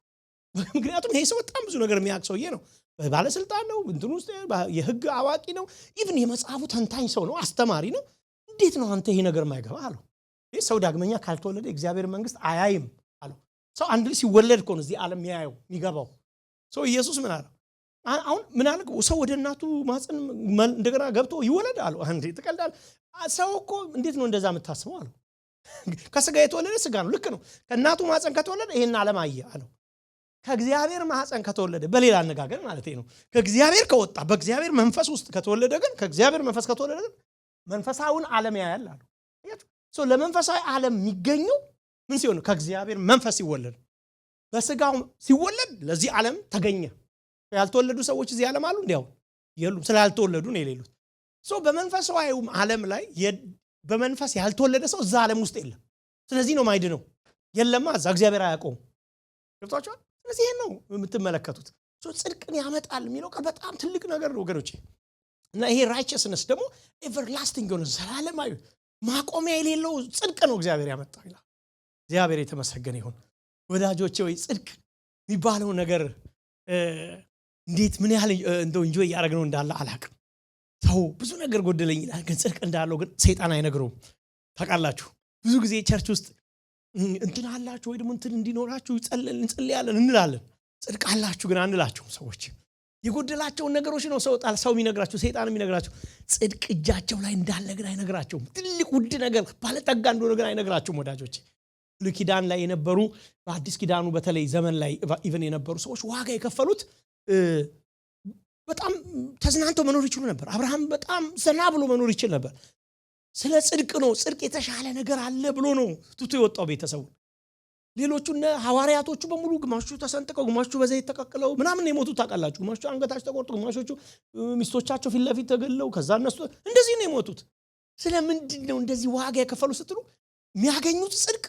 ምክንያቱም ይሄ ሰው በጣም ብዙ ነገር የሚያውቅ ሰውዬ ነው። ባለስልጣን ነው፣ እንትን ውስጥ የህግ አዋቂ ነው፣ ኢቭን የመጽሐፉ ተንታኝ ሰው ነው፣ አስተማሪ ነው። እንዴት ነው አንተ ይሄ ነገር ማይገባ አለው። ይሄ ሰው ዳግመኛ ካልተወለደ እግዚአብሔር መንግስት አያይም አለው። ሰው አንድ ልጅ ሲወለድ እኮ ነው እዚህ ዓለም ያየው የሚገባው። ሰው ኢየሱስ ምን አለው? አሁን ምን አለ? ሰው ወደ እናቱ ማጽን እንደገና ገብቶ ይወለድ አለው። አንዴ ተቀልዳል። ሰው እኮ እንዴት ነው እንደዛ የምታስበው አለው። ከስጋ የተወለደ ስጋ ነው፣ ልክ ነው። ከእናቱ ማጽን ከተወለደ ይሄን ዓለም አየ አለው። ከእግዚአብሔር ማህፀን ከተወለደ በሌላ አነጋገር ማለት ነው ከእግዚአብሔር ከወጣ በእግዚአብሔር መንፈስ ውስጥ ከተወለደ ግን ከእግዚአብሔር መንፈስ ከተወለደ ግን መንፈሳውን ዓለም ያያል አሉ። ሶ ለመንፈሳዊ ዓለም የሚገኘው ምን ሲሆን ከእግዚአብሔር መንፈስ ሲወለድ፣ በስጋው ሲወለድ ለዚህ ዓለም ተገኘ። ያልተወለዱ ሰዎች እዚህ ዓለም አሉ እንዴው የሉም፣ ስላልተወለዱ ነው የሌሉት። ሶ በመንፈሳዊ ዓለም ላይ በመንፈስ ያልተወለደ ሰው እዛ ዓለም ውስጥ የለም። ስለዚህ ነው ማይድነው። የለማ እዛ እግዚአብሔር አያውቀውም። ገብቷችኋል? ስለዚህ ይሄን ነው የምትመለከቱት። ጽድቅን ያመጣል የሚለው ቃል በጣም ትልቅ ነገር ነው ወገኖቼ። እና ይሄ ራይቸስነስ ደግሞ ኤቨርላስቲንግ ነው፣ ዘላለማዊ ማቆሚያ የሌለው ጽድቅ ነው እግዚአብሔር ያመጣው ይላል። እግዚአብሔር የተመሰገነ ይሁን። ወዳጆቼ ወይ ጽድቅ የሚባለው ነገር እንዴት ምን ያህል እንደው ኢንጆይ ያደረግነው እንዳለ አላቅም። ሰው ብዙ ነገር ጎደለኝ ይላል፣ ግን ጽድቅ እንዳለው ግን ሰይጣን አይነግረውም። ታውቃላችሁ ብዙ ጊዜ ቸርች ውስጥ እንትን አላችሁ ወይ ደግሞ እንትን እንዲኖራችሁ እንጸልያለን እንላለን። ጽድቅ አላችሁ ግን አንላችሁም። ሰዎች የጎደላቸውን ነገሮች ነው ሰው የሚነግራችሁ፣ ሰይጣን የሚነግራችሁ። ጽድቅ እጃቸው ላይ እንዳለ ግን አይነግራቸውም። ትልቅ ውድ ነገር ባለጠጋ እንደሆነ ግን አይነግራቸውም። ወዳጆቼ ብሉይ ኪዳን ላይ የነበሩ በአዲስ ኪዳኑ በተለይ ዘመን ላይ ኢቨን የነበሩ ሰዎች ዋጋ የከፈሉት በጣም ተዝናንተው መኖር ይችሉ ነበር። አብርሃም በጣም ዘና ብሎ መኖር ይችል ነበር። ስለ ጽድቅ ነው። ጽድቅ የተሻለ ነገር አለ ብሎ ነው ትቶ የወጣው ቤተሰቡ። ሌሎቹና ሐዋርያቶቹ በሙሉ ግማሹ ተሰንጥቀው፣ ግማሹ በዘይት ተቀቅለው ምናምን የሞቱ ታውቃላችሁ። ግማሹ አንገታቸው ተቆርጦ፣ ግማሾቹ ሚስቶቻቸው ፊት ለፊት ተገለው ከዛ እነሱ እንደዚህ ነው የሞቱት። ስለምንድን ነው እንደዚህ ዋጋ የከፈሉ ስትሉ የሚያገኙት ጽድቅ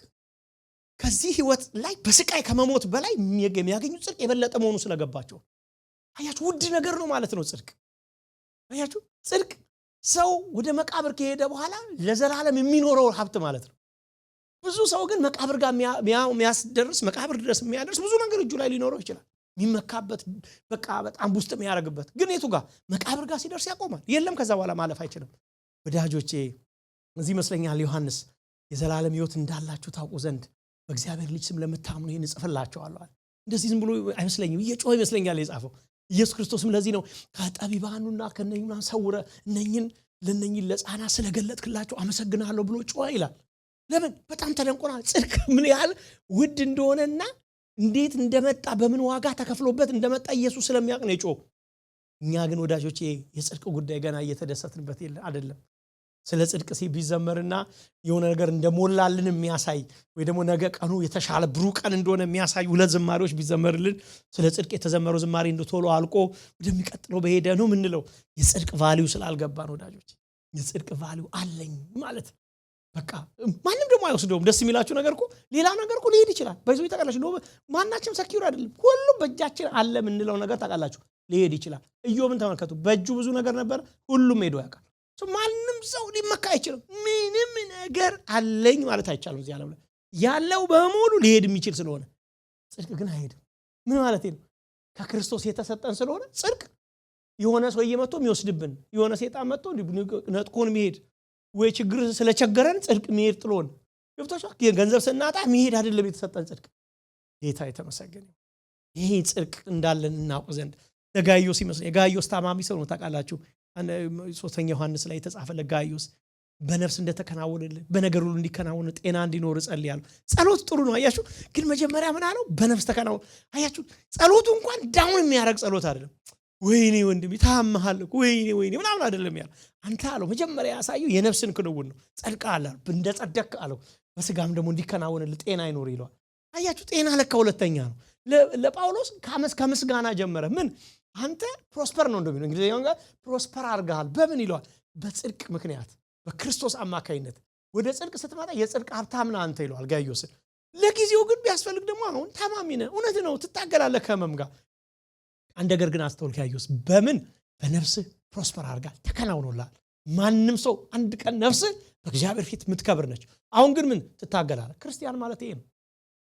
ከዚህ ህይወት ላይ በስቃይ ከመሞት በላይ የሚያገኙት ጽድቅ የበለጠ መሆኑ ስለገባቸው። አያችሁ ውድ ነገር ነው ማለት ነው ጽድቅ። አያችሁ ጽድቅ ሰው ወደ መቃብር ከሄደ በኋላ ለዘላለም የሚኖረው ሀብት ማለት ነው። ብዙ ሰው ግን መቃብር ጋር የሚያስደርስ መቃብር ድረስ የሚያደርስ ብዙ ነገር እጁ ላይ ሊኖረው ይችላል፣ የሚመካበት በቃ በጣም ውስጥ የሚያደርግበት። ግን የቱ ጋር መቃብር ጋር ሲደርስ ያቆማል። የለም ከዛ በኋላ ማለፍ አይችልም። ወዳጆቼ እዚህ ይመስለኛል ዮሐንስ የዘላለም ህይወት እንዳላችሁ ታውቁ ዘንድ በእግዚአብሔር ልጅ ስም ለምታምኑ ይህን እጽፍላችኋለሁ። እንደዚህ ዝም ብሎ አይመስለኝም፣ እየጮኸ ይመስለኛል የጻፈው ኢየሱስ ክርስቶስም። ለዚህ ነው ከጠቢባኑና ከነኙና ሰውረ ለነኝን ለሕፃናት ስለገለጥክላቸው አመሰግናለሁ ብሎ ጮኸ ይላል። ለምን? በጣም ተደንቆናል። ጽድቅ ምን ያህል ውድ እንደሆነና እንዴት እንደመጣ በምን ዋጋ ተከፍሎበት እንደመጣ ኢየሱስ ስለሚያውቅ ነው የጮኸው። እኛ ግን ወዳጆቼ የጽድቅ ጉዳይ ገና እየተደሰትንበት አይደለም። ስለ ጽድቅ ቢዘመርና የሆነ ነገር እንደሞላልን የሚያሳይ ወይ ደግሞ ነገ ቀኑ የተሻለ ብሩህ ቀን እንደሆነ የሚያሳይ ሁለት ዝማሬዎች ቢዘመርልን ስለ ጽድቅ የተዘመረው ዝማሬ እንደቶሎ አልቆ ወደሚቀጥለው በሄደ ነው ምንለው። የጽድቅ ቫልዩ ስላልገባን ወዳጆች የጽድቅ ቫልዩ አለኝ ማለት በቃ ማንም ደግሞ አይወስደውም። ደስ የሚላችሁ ነገር እኮ ሌላ ነገር እኮ ሊሄድ ይችላል። በዚህ ተቃላችሁ ነው ማናችንም ሰኪዩር አይደለም። ሁሉም በእጃችን አለ ምንለው ነገር ታውቃላችሁ ሊሄድ ይችላል። ኢዮብን ተመልከቱ። በእጁ ብዙ ነገር ነበር፣ ሁሉም ሄዶ ያውቃል። ማንም ሰው ሊመካ አይችልም። ምንም ነገር አለኝ ማለት አይቻልም። እዚህ ዓለም ላይ ያለው በሙሉ ሊሄድ የሚችል ስለሆነ ጽድቅ ግን አይሄድም። ምን ማለት ነው? ከክርስቶስ የተሰጠን ስለሆነ ጽድቅ የሆነ ሰው እየመጣ የሚወስድብን የሆነ ሰይጣን መጥቶ ነጥቆን የሚሄድ ወይ ችግር ስለቸገረን ጽድቅ የሚሄድ ጥሎን ገብቶሻል። ገንዘብ ስናጣ የሚሄድ አይደለም የተሰጠን ጽድቅ። ጌታ የተመሰገነ ይሄ ጽድቅ እንዳለን እናውቅ ዘንድ ለጋይዮስ ይመስል ጋይዮስ ታማሚ ሰው ነው ታውቃላችሁ። ሶስተኛ ዮሐንስ ላይ የተጻፈ ለጋይዮስ በነፍስ እንደተከናወነልን በነገር ሁሉ እንዲከናወን ጤና እንዲኖር ጸልያለሁ። ጸሎት ጥሩ ነው አያችሁ። ግን መጀመሪያ ምን አለው? በነፍስ ተከናወን። አያችሁ ጸሎቱ እንኳን ዳውን የሚያደርግ ጸሎት አይደለም። ወይኔ ወንድም ይታመሃል ወይኔ ምናምን አይደለም ያለው። አንተ አለው መጀመሪያ ያሳየው የነፍስን ክንውን ነው። ጸድቀሃል አለው፣ እንደጸደቅ አለው። በስጋም ደግሞ እንዲከናወንልህ ጤና ይኖር ይለዋል። አያችሁ ጤና ለካ ሁለተኛ ነው። ለጳውሎስ ከምስጋና ጀመረ። ምን አንተ ፕሮስፐር ነው እንደሚለው እንግሊዝኛው ጋር ፕሮስፐር አድርገሃል። በምን ይለዋል? በጽድቅ ምክንያት በክርስቶስ አማካይነት ወደ ጽድቅ ስትመጣ የጽድቅ ሀብታም ነህ አንተ ይለዋል ጋይዮስን። ለጊዜው ግን ቢያስፈልግ ደግሞ አሁን ታማሚ ነህ፣ እውነት ነው ትታገላለህ ከህመም ጋር። አንድ ነገር ግን አስተውል ጋይዮስ፣ በምን በነፍስህ ፕሮስፐር አድርጋል፣ ተከናውኖልሃል። ማንም ሰው አንድ ቀን ነፍስህ በእግዚአብሔር ፊት የምትከብር ነች። አሁን ግን ምን ትታገላለህ? ክርስቲያን ማለት ይሄ ነው።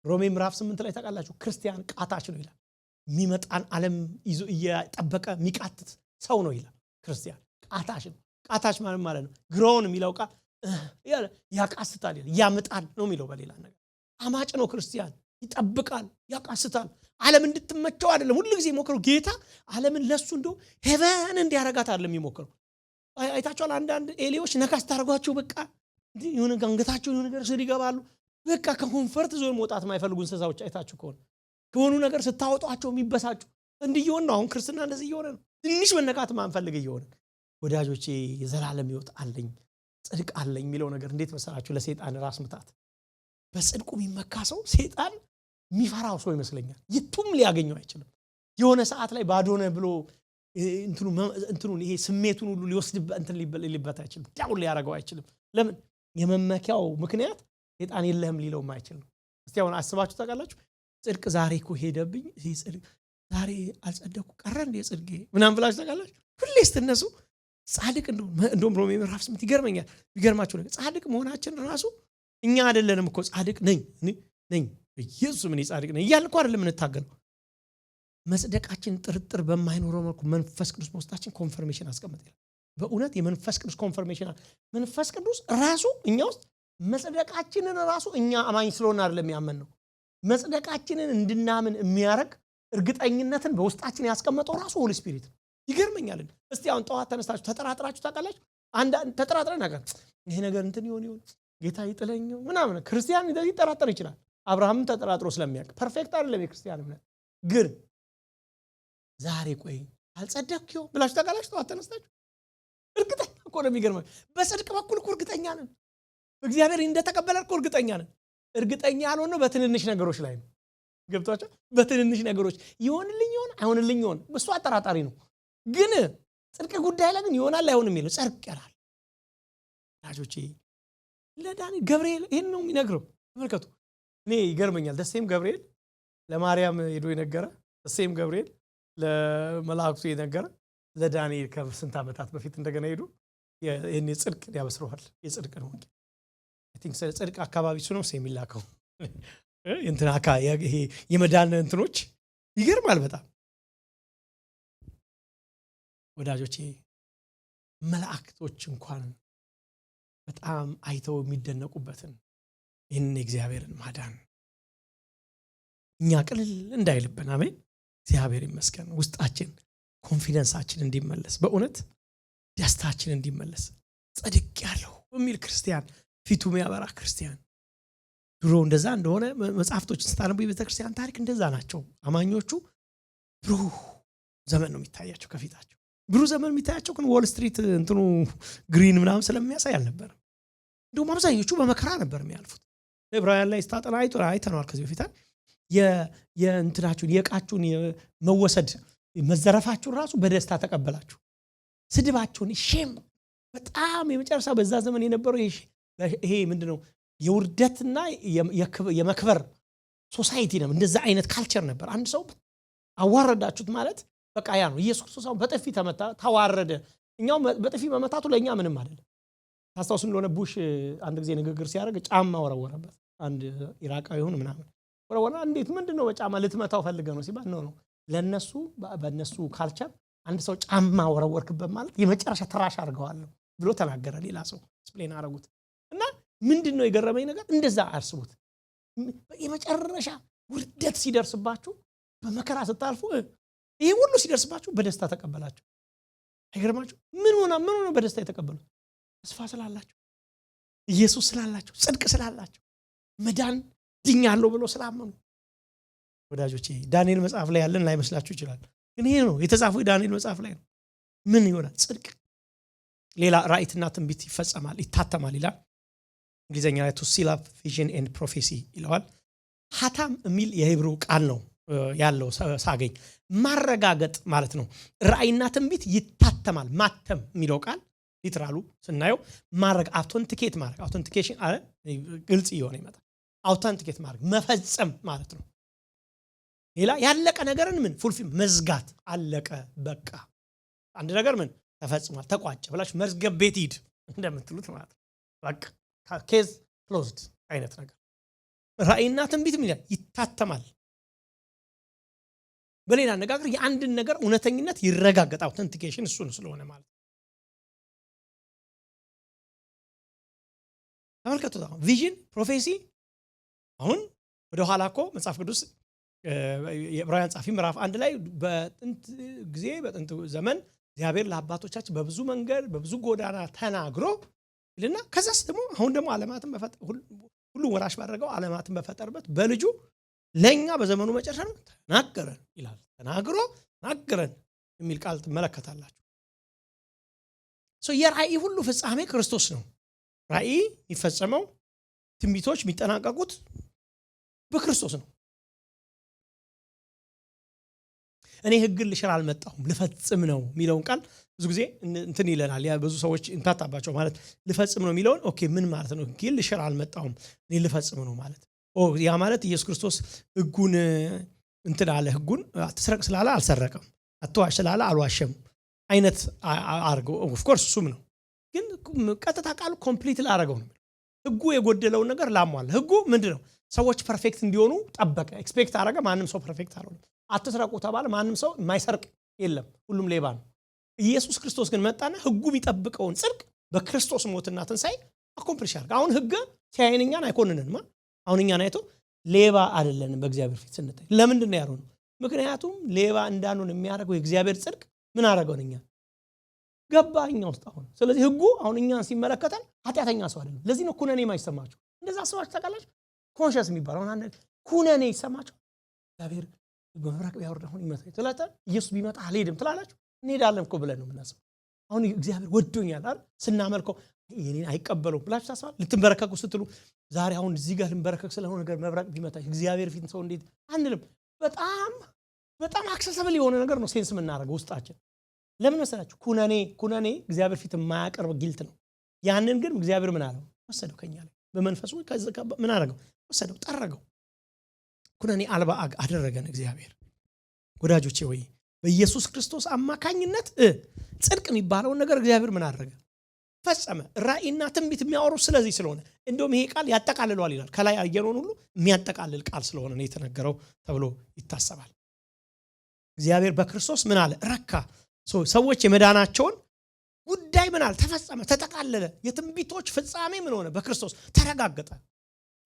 ሮሜ ምዕራፍ 8 ላይ ታውቃላችሁ ክርስቲያን ቃታች ነው ይላል። የሚመጣን ዓለም ይዞ እየጠበቀ የሚቃትት ሰው ነው ይላል። ክርስቲያን ቃታች ነው። ቃታች ማለት ነው ግሮውን የሚለው ቃል ያቃስታል ያመጣል ነው የሚለው በሌላ ነገር አማጭ ነው ክርስቲያን ይጠብቃል ያቃስታል ዓለም እንድትመቸው አይደለም ሁሉ ጊዜ ሞክረው ጌታ ዓለምን ለሱ እንደው ሄቨን እንዲያረጋት አይደለም ይሞክረው አይታችኋል አንዳንድ ኤሊዎች ነካስ ታርጓቸው በቃ የሆነ ጋንገታቸው የሆነ ነገር ስር ይገባሉ በቃ ከኮንፈርት ዞን መውጣት የማይፈልጉ እንስሳዎች አይታችሁ ከሆኑ ነገር ስታወጧቸው የሚበሳጩ እንዲየሆነ ነው አሁን ክርስትና እንደዚህ እየሆነ ነው ትንሽ መነካት ማንፈልግ እየሆነ ወዳጆቼ የዘላለም ሕይወት አለኝ ጽድቅ አለኝ የሚለው ነገር እንዴት መሰላችሁ ለሰይጣን ራስ ምታት በጽድቁ የሚመካ ሰው ሰይጣን የሚፈራው ሰው ይመስለኛል የቱም ሊያገኘው አይችልም የሆነ ሰዓት ላይ ባዶነ ብሎ እንትኑን ይሄ ስሜቱን ሁሉ ሊወስድ እንትን ሊበታ አይችልም ዳውን ሊያረጋው አይችልም ለምን የመመኪያው ምክንያት ሰይጣን የለህም ሊለው ማይችል ነው እስቲ አሁን አስባችሁ ታውቃላችሁ ጽድቅ ዛሬ እኮ ሄደብኝ ጽድቅ ዛሬ አልጸደቁ ቀረ እንደ ጽድቄ ምናምን ብላችሁ ታውቃላችሁ ሁሌ ስትነሱ ጻድቅ እንደውም ሮሜ ምዕራፍ 8 ይገርመኛል ይገርማችሁ ነገር ጻድቅ መሆናችን ራሱ እኛ አይደለንም እኮ ጻድቅ ነኝ ኢየሱስ ምን ጻድቅ ነኝ እያልኩ አይደለም እንታገለው መጽደቃችን ጥርጥር በማይኖረው መልኩ መንፈስ ቅዱስ በውስጣችን ኮንፈርሜሽን አስቀምጧል በእውነት የመንፈስ ቅዱስ ኮንፈርሜሽን መንፈስ ቅዱስ ራሱ እኛ ውስጥ መጽደቃችንን ራሱ እኛ አማኝ ስለሆነ አይደለም ያመን ነው መጽደቃችንን እንድናምን የሚያረግ እርግጠኝነትን በውስጣችን ያስቀመጠው ራሱ ሆሊ ስፒሪት ይገርመኛል እስቲ አሁን ጠዋት ተነስታችሁ ተጠራጥራችሁ ታውቃላችሁ አንድ ተጠራጥረን ነገር ይሄ ነገር እንትን ይሆን ጌታ ይጥለኝ ምናምን ክርስቲያን ይጠራጠር ይችላል አብርሃምም ተጠራጥሮ ስለሚያውቅ ፐርፌክት አይደለም የክርስቲያን እምነት ግን ዛሬ ቆይ አልጸደቅኩ ብላችሁ ታውቃላችሁ ጠዋት ተነስታችሁ እርግጠኛ እኮ ነው የሚገርመው በጽድቅ በኩል እኮ እርግጠኛ ነን በእግዚአብሔር እንደተቀበለ እኮ እርግጠኛ ያልሆነው በትንንሽ ነገሮች ላይ ነው ገብቷችሁ በትንንሽ ነገሮች ይሆንልኝ አይሆንልኝ በሱ አጠራጣሪ ነው ግን ጽድቅ ጉዳይ ላይ ግን ይሆናል አይሆንም የሚለው ጽድቅ ያላል ታጆቼ ለዳኒ ገብርኤል ይሄን ነው የሚነግረው ተመልከቱ እኔ ይገርመኛል ደሴም ገብርኤል ለማርያም ሄዶ የነገረ ደሴም ገብርኤል ለመላእክቱ የነገረ ለዳንኤል ከስንት ዓመታት በፊት እንደገና ሄዶ ይሄን ጽድቅ ያበስረዋል የጽድቅ ነው አይ ቲንክ ጽድቅ አካባቢ እሱ ነው የሚላከው እንትና ይሄ የመዳን እንትኖች ይገርማል በጣም ወዳጆቼ መላእክቶች እንኳን በጣም አይተው የሚደነቁበትን ይህን እግዚአብሔርን ማዳን እኛ ቅልል እንዳይልብን አሜን እግዚአብሔር ይመስገን ውስጣችን ኮንፊደንሳችን እንዲመለስ በእውነት ደስታችን እንዲመለስ ጽድቅ ያለው በሚል ክርስቲያን ፊቱ የሚያበራ ክርስቲያን ድሮ እንደዛ እንደሆነ መጽሐፍቶችን ስታነቡ የቤተክርስቲያን ታሪክ እንደዛ ናቸው አማኞቹ ብሩህ ዘመን ነው የሚታያቸው ከፊታቸው ብሩህ ዘመን የሚታያቸው ግን ዎል ስትሪት እንትኑ ግሪን ምናምን ስለሚያሳይ አልነበረም እንደውም አብዛኞቹ በመከራ ነበር የሚያልፉት ዕብራውያን ላይ ስታጠና አይተናል ከዚህ በፊት የእንትናችሁን የዕቃችሁን መወሰድ መዘረፋችሁን ራሱ በደስታ ተቀበላችሁ ስድባችሁን ሼም በጣም የመጨረሻ በዛ ዘመን የነበረው ይሄ ምንድነው የውርደትና የመክበር ሶሳይቲ ነው እንደዛ አይነት ካልቸር ነበር አንድ ሰው አዋረዳችሁት ማለት በቃ ያ ነው ኢየሱስ ክርስቶስ በጥፊ ተመታ ተዋረደ እኛው በጥፊ መመታቱ ለኛ ምንም አይደለም ታስታውሱ እንደሆነ ቡሽ አንድ ጊዜ ንግግር ሲያደርግ ጫማ ወረወረበት አንድ ኢራቃዊ ሆነ ምናምን ወረወራ እንዴት ምንድነው በጫማ ልትመታው ፈልገው ነው ሲባል ነው ለነሱ በነሱ ካልቸር አንድ ሰው ጫማ ወረወርክበት ማለት የመጨረሻ ተራሽ አድርገዋለሁ ብሎ ተናገረ ሌላ ሰው ኤክስፕሌን አረጉት እና ምንድነው የገረመኝ ነገር እንደዛ አርስቡት የመጨረሻ ውርደት ሲደርስባችሁ በመከራ ስታልፉ ይሄ ሁሉ ሲደርስባችሁ በደስታ ተቀበላችሁ አይገርማችሁ ምን ሆነ በደስታ የተቀበሉት ተስፋ ስላላችሁ ኢየሱስ ስላላችሁ ጽድቅ ስላላችሁ መዳን ድኛለሁ ብሎ ስላመኑ ወዳጆቼ ዳንኤል መጽሐፍ ላይ ያለን ላይ መስላችሁ ይችላል ግን ይሄ ነው የተጻፈው ዳንኤል መጽሐፍ ላይ ነው ምን ይሆናል ጽድቅ ሌላ ራእይትና ትንቢት ይፈጸማል ይታተማል ይላል እንግሊዘኛ ላይ to seal up vision and prophecy ይለዋል ሐታም የሚል የሂብሩ ቃል ነው ያለው ሳገኝ ማረጋገጥ ማለት ነው ራእይና ትንቢት ይታተማል ማተም የሚለው ቃል ሊትራሉ ስናየው ማረግ አውተንቲኬት ማረግ አውተንቲኬሽን አለ ግልጽ ይሆነ ይመጣ አውተንቲኬት ማረግ መፈጸም ማለት ነው ሌላ ያለቀ ነገርን ምን ፉልፊል መዝጋት አለቀ በቃ አንድ ነገር ምን ተፈጽሟል ተቋጨ ብላችሁ መዝገብ ቤት ሂድ እንደምትሉት ማለት ነው በቃ ኬዝ ክሎዝድ አይነት ነገር ራእይና ትንቢት ምን ይታተማል በሌላ አነጋገር የአንድን ነገር እውነተኝነት ይረጋገጣል አውተንቲኬሽን እሱ ነው ስለሆነ ማለት ተመልከቱ። ቪዥን ፕሮፌሲ አሁን ወደ ኋላ እኮ መጽሐፍ ቅዱስ የዕብራውያን ጻፊ ምዕራፍ 1 ላይ በጥንት ጊዜ በጥንት ዘመን እግዚአብሔር ለአባቶቻችን በብዙ መንገድ በብዙ ጎዳና ተናግሮ ይልና ከዛስ ደግሞ አሁን ደግሞ ዓለማትን በፈጠረ ሁሉ ወራሽ ባደረገው ዓለማትን በፈጠረበት በልጁ ለኛ በዘመኑ መጨረሻ ተናገረን ይላል። ተናገረን የሚል ቃል ትመለከታላችሁ። የራእይ ሁሉ ፍጻሜ ክርስቶስ ነው። ራእይ የሚፈጸመው ትንቢቶች የሚጠናቀቁት በክርስቶስ ነው። እኔ ሕግን ልሽር አልመጣሁም ልፈጽም ነው የሚለውን ቃል ብዙ ጊዜ እንትን ይለናል። ያ ብዙ ሰዎች እንታጣባቸው ማለት ልፈጽም ነው የሚለውን ኦኬ ምን ማለት ነው? ሕግን ልሽር አልመጣሁም እኔ ልፈጽም ነው ማለት ያ ማለት ኢየሱስ ክርስቶስ ሕጉን እንትን አለ። ሕጉን አትስረቅ ስላለ አልሰረቀም፣ አትዋሽ ስላለ አልዋሸም አይነት አርገው ኦፍ ኮርስ እሱም ነው። ግን ቀጥታ ቃሉ ኮምፕሊት ላደረገው ነው። ሕጉ የጎደለውን ነገር ላሟላ። ሕጉ ምንድነው? ሰዎች ፐርፌክት እንዲሆኑ ጠበቀ፣ ኤክስፔክት አደረገ። ማንም ሰው ፐርፌክት አልሆነም። አትስረቁ ተባለ፣ ማንም ሰው የማይሰርቅ የለም፣ ሁሉም ሌባ ነው። ኢየሱስ ክርስቶስ ግን መጣና ሕጉ የሚጠብቀውን ጽድቅ በክርስቶስ ሞትና ትንሣኤ አኮምፕሊሽ አደረገ። አሁን ሕግ ሲያየን እኛን አይኮንንንም። አሁን እኛን አይቶ ሌባ አይደለንም በእግዚአብሔር ፊት ስንታይ። ለምንድን ነው ያልሆነው? ምክንያቱም ሌባ እንዳንሆን የሚያደርገው የእግዚአብሔር ጽድቅ ምን አደረገው? እኛ ገባ እኛ ውስጥ አሁን። ስለዚህ ሕጉ አሁን እኛን ሲመለከተን ኃጢአተኛ ሰው አይደለም። ለዚህ ነው ኩነኔ የማይሰማቸው። እንደዛ ሰዎች ታውቃላችሁ፣ ኮንሽስ የሚባለው አንድ ኩነኔ ይሰማቸው። እግዚአብሔር በመብረቅ ቢያወርድ አሁን ይመጣ ትላታ ኢየሱስ ቢመጣ አልሄድም ትላላችሁ። እንሄዳለን እኮ ብለን ነው የምናስበው። አሁን እግዚአብሔር ወዶኛል አይደል ስናመልከው የኔን አይቀበለውም ብላችሁ ታስባላችሁ። ልትንበረከኩ ስትሉ ዛሬ አሁን እዚህ ጋር ልንበረከክ ስለሆነ ነገር መብረቅ ቢመታ እግዚአብሔር ፊት ሰው እንዴት አንልም። በጣም አክሰሰብል የሆነ ነገር ነው ሴንስ የምናደርገው ውስጣችን። ለምን መሰላችሁ? ኩነኔ እግዚአብሔር ፊት የማያቀርብ ጊልት ነው። ያንን ግን እግዚአብሔር ምን አለው? ወሰደው ከኛ ላይ በመንፈሱ ምን አደረገው? ወሰደው፣ ጠረገው። ኩነኔ አልባ አደረገን እግዚአብሔር። ወዳጆቼ ወይ በኢየሱስ ክርስቶስ አማካኝነት ጽድቅ የሚባለውን ነገር እግዚአብሔር ምን አደረገ? ፈጸመ። ራእይና ትንቢት የሚያወሩ ስለዚህ ስለሆነ እንደውም ይሄ ቃል ያጠቃልለዋል ይላል። ከላይ ያየነውን ሁሉ የሚያጠቃልል ቃል ስለሆነ ነው የተነገረው ተብሎ ይታሰባል። እግዚአብሔር በክርስቶስ ምን አለ? ረካ። ሰዎች የመዳናቸውን ጉዳይ ምን አለ? ተፈጸመ፣ ተጠቃለለ። የትንቢቶች ፍጻሜ ምን ሆነ? በክርስቶስ ተረጋገጠ።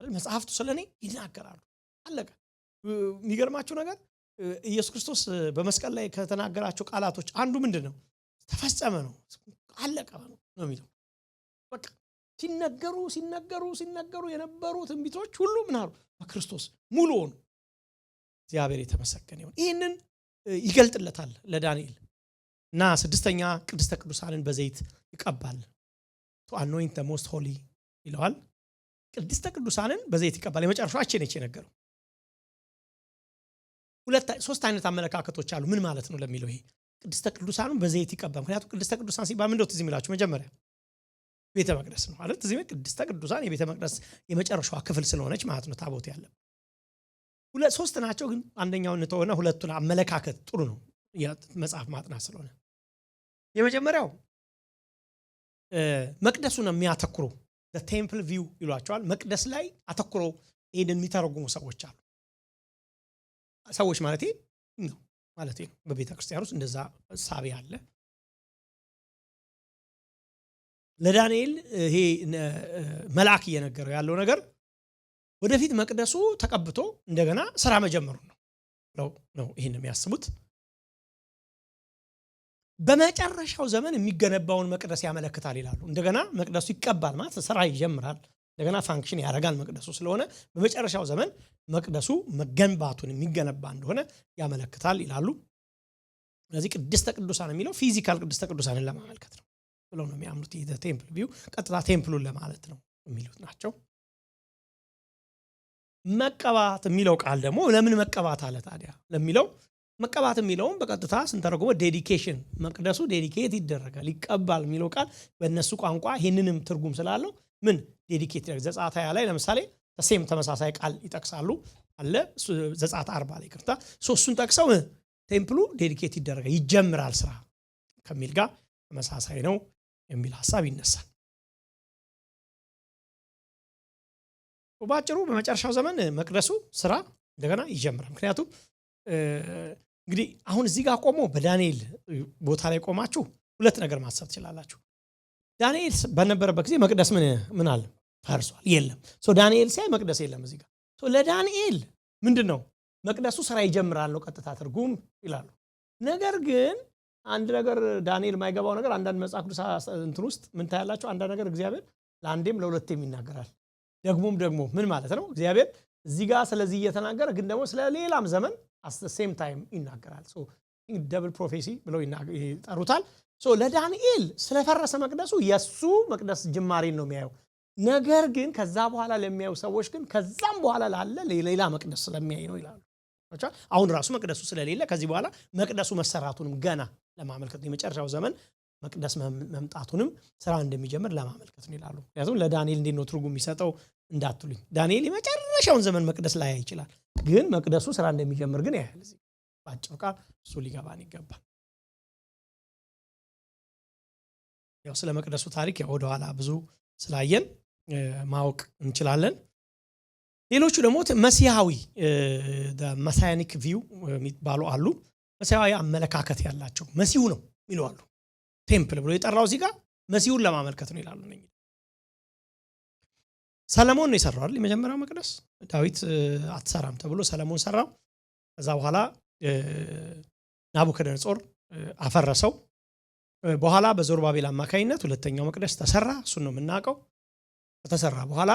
መጽሐፍቱ ስለኔ ይናገራሉ። አለቀ። የሚገርማችሁ ነገር ኢየሱስ ክርስቶስ በመስቀል ላይ ከተናገራቸው ቃላቶች አንዱ ምንድን ነው? ተፈጸመ ነው፣ አለቀ ነው የሚለው። በቃ ሲነገሩ የነበሩ ትንቢቶች ሁሉ ምን አሉ? በክርስቶስ ሙሉ ሆኑ። እግዚአብሔር የተመሰገነ ይሁን። ይህንን ይገልጥለታል ለዳንኤል እና ስድስተኛ ቅድስተ ቅዱሳንን በዘይት ይቀባል። to anoint the most holy ይለዋል። ቅድስተ ቅዱሳንን በዘይት ይቀባል። የመጨረሻው አቼ ነች የነገረው። ሶስት አይነት አመለካከቶች አሉ። ምን ማለት ነው ለሚለው ይሄ ቅድስተ ቅዱሳኑን በዘይት ይቀባል። ምክንያቱም ቅድስተ ቅዱሳን ሲባል ምንድነው ትዝ የሚላችሁ? መጀመሪያ ቤተ መቅደስ ነው አይደል? ትዝ የሚል ቅድስተ ቅዱሳን የቤተ መቅደስ የመጨረሻዋ ክፍል ስለሆነች ማለት ነው። ታቦት ያለ ሶስት ናቸው፣ ግን አንደኛውን ተወና ሁለቱን አመለካከት ጥሩ ነው መጽሐፍ ማጥናት ስለሆነ። የመጀመሪያው መቅደሱ ነው የሚያተኩሩ the temple view ይሏቸዋል። መቅደስ ላይ አተኩሮ ይሄንን የሚተረጉሙ ሰዎች አሉ። ሰዎች ማለት ነው በቤተ ክርስቲያን ውስጥ እንደዛ ሳቢ አለ። ለዳንኤል ይሄ መልአክ እየነገረው ያለው ነገር ወደፊት መቅደሱ ተቀብቶ እንደገና ስራ መጀመሩ ነው ይሄን የሚያስቡት። በመጨረሻው ዘመን የሚገነባውን መቅደስ ያመለክታል ይላሉ። እንደገና መቅደሱ ይቀባል ማለት ስራ ይጀምራል፣ እንደገና ፋንክሽን ያደርጋል መቅደሱ ስለሆነ በመጨረሻው ዘመን መቅደሱ መገንባቱን የሚገነባ እንደሆነ ያመለክታል ይላሉ። ስለዚህ ቅድስተ ቅዱሳን የሚለው ፊዚካል ቅድስተ ቅዱሳንን ለማመልከት ነው ብለው ነው የሚያምኑት። ቴምፕል ቪው ቀጥታ ቴምፕሉን ለማለት ነው የሚሉት ናቸው። መቀባት የሚለው ቃል ደግሞ ለምን መቀባት አለ ታዲያ ለሚለው መቀባት የሚለውም በቀጥታ ስንተረጉመው ዴዲኬሽን፣ መቅደሱ ዴዲኬት ይደረጋል ይቀባል የሚለው ቃል በእነሱ ቋንቋ ይህንንም ትርጉም ስላለው ምን ዴዲኬት ይደረግ። ዘጸአት 20 ላይ ለምሳሌ ተመሳሳይ ቃል ይጠቅሳሉ አለ። ዘጸአት 40 ላይ ይቅርታ፣ እሱን ጠቅሰው ቴምፕሉ ዴዲኬት ይደረጋል ይጀምራል ስራ ከሚል ጋር ተመሳሳይ ነው የሚል ሐሳብ ይነሳል። ባጭሩ በመጨረሻው ዘመን መቅደሱ ስራ እንደገና ይጀምራል። ምክንያቱም እንግዲህ አሁን እዚህ ጋር ቆሞ በዳንኤል ቦታ ላይ ቆማችሁ ሁለት ነገር ማሰብ ትችላላችሁ። ዳንኤል በነበረበት ጊዜ መቅደስ ምን አለ? ፈርሷል የለም ዳንኤል ሲያይ መቅደስ የለም እዚህ ጋር ለዳንኤል ምንድነው መቅደሱ ስራ ይጀምራል ነው ቀጥታ ትርጉም ይላሉ ነገር ግን አንድ ነገር ዳንኤል ማይገባው ነገር አንዳንድ መጽሐፍ ቅዱስ እንትን ውስጥ ምን ታያላችሁ አንዳንድ ነገር እግዚአብሔር ለአንዴም ለሁለቴም ይናገራል ደግሞ ምን ማለት ነው እግዚአብሔር እዚህ ጋር ስለዚህ እየተናገረ ግን ደግሞ ስለ ሌላም ዘመን at the same time ይናገራል ደብል ፕሮፌሲ ብለው ይጠሩታል ለዳንኤል ስለፈረሰ መቅደሱ የሱ መቅደስ ጅማሬን ነው የሚያየው ነገር ግን ከዛ በኋላ ለሚያዩ ሰዎች ግን ከዛም በኋላ ላለ ሌላ መቅደስ ስለሚያይ ነው ይላሉ አሁን ራሱ መቅደሱ ስለሌለ ከዚህ በኋላ መቅደሱ መሰራቱንም ገና ለማመልከት የመጨረሻው ዘመን መቅደስ መምጣቱንም ስራ እንደሚጀምር ለማመልከት ነው ይላሉ ያዙን ለዳንኤል እንዴት ነው ትርጉም የሚሰጠው እንዳትሉኝ ዳንኤል የመጨረሻውን ዘመን መቅደስ ላይ ይችላል ግን መቅደሱ ስራ እንደሚጀምር ግን ያያል እዚህ ባጭሩ ቃል እሱ ሊገባን ይገባል ያው ስለ መቅደሱ ታሪክ ያው ወደኋላ ብዙ ስላየን ማወቅ እንችላለን ሌሎቹ ደግሞ መሲያዊ መሳያኒክ ቪው የሚባሉ አሉ መሲያዊ አመለካከት ያላቸው መሲሁ ነው ይላሉ ቴምፕል ብሎ የጠራው እዚህ ጋር መሲሁን ለማመልከት ነው ይላሉ ነኝ ሰለሞን ነው የሰራው አይደል የመጀመሪያው መቅደስ ዳዊት አትሰራም ተብሎ ሰለሞን ሰራው ከዛ በኋላ ናቡከደነጾር አፈረሰው በኋላ በዞርባቤል አማካይነት ሁለተኛው መቅደስ ተሰራ እሱን ነው የምናውቀው ከተሰራ በኋላ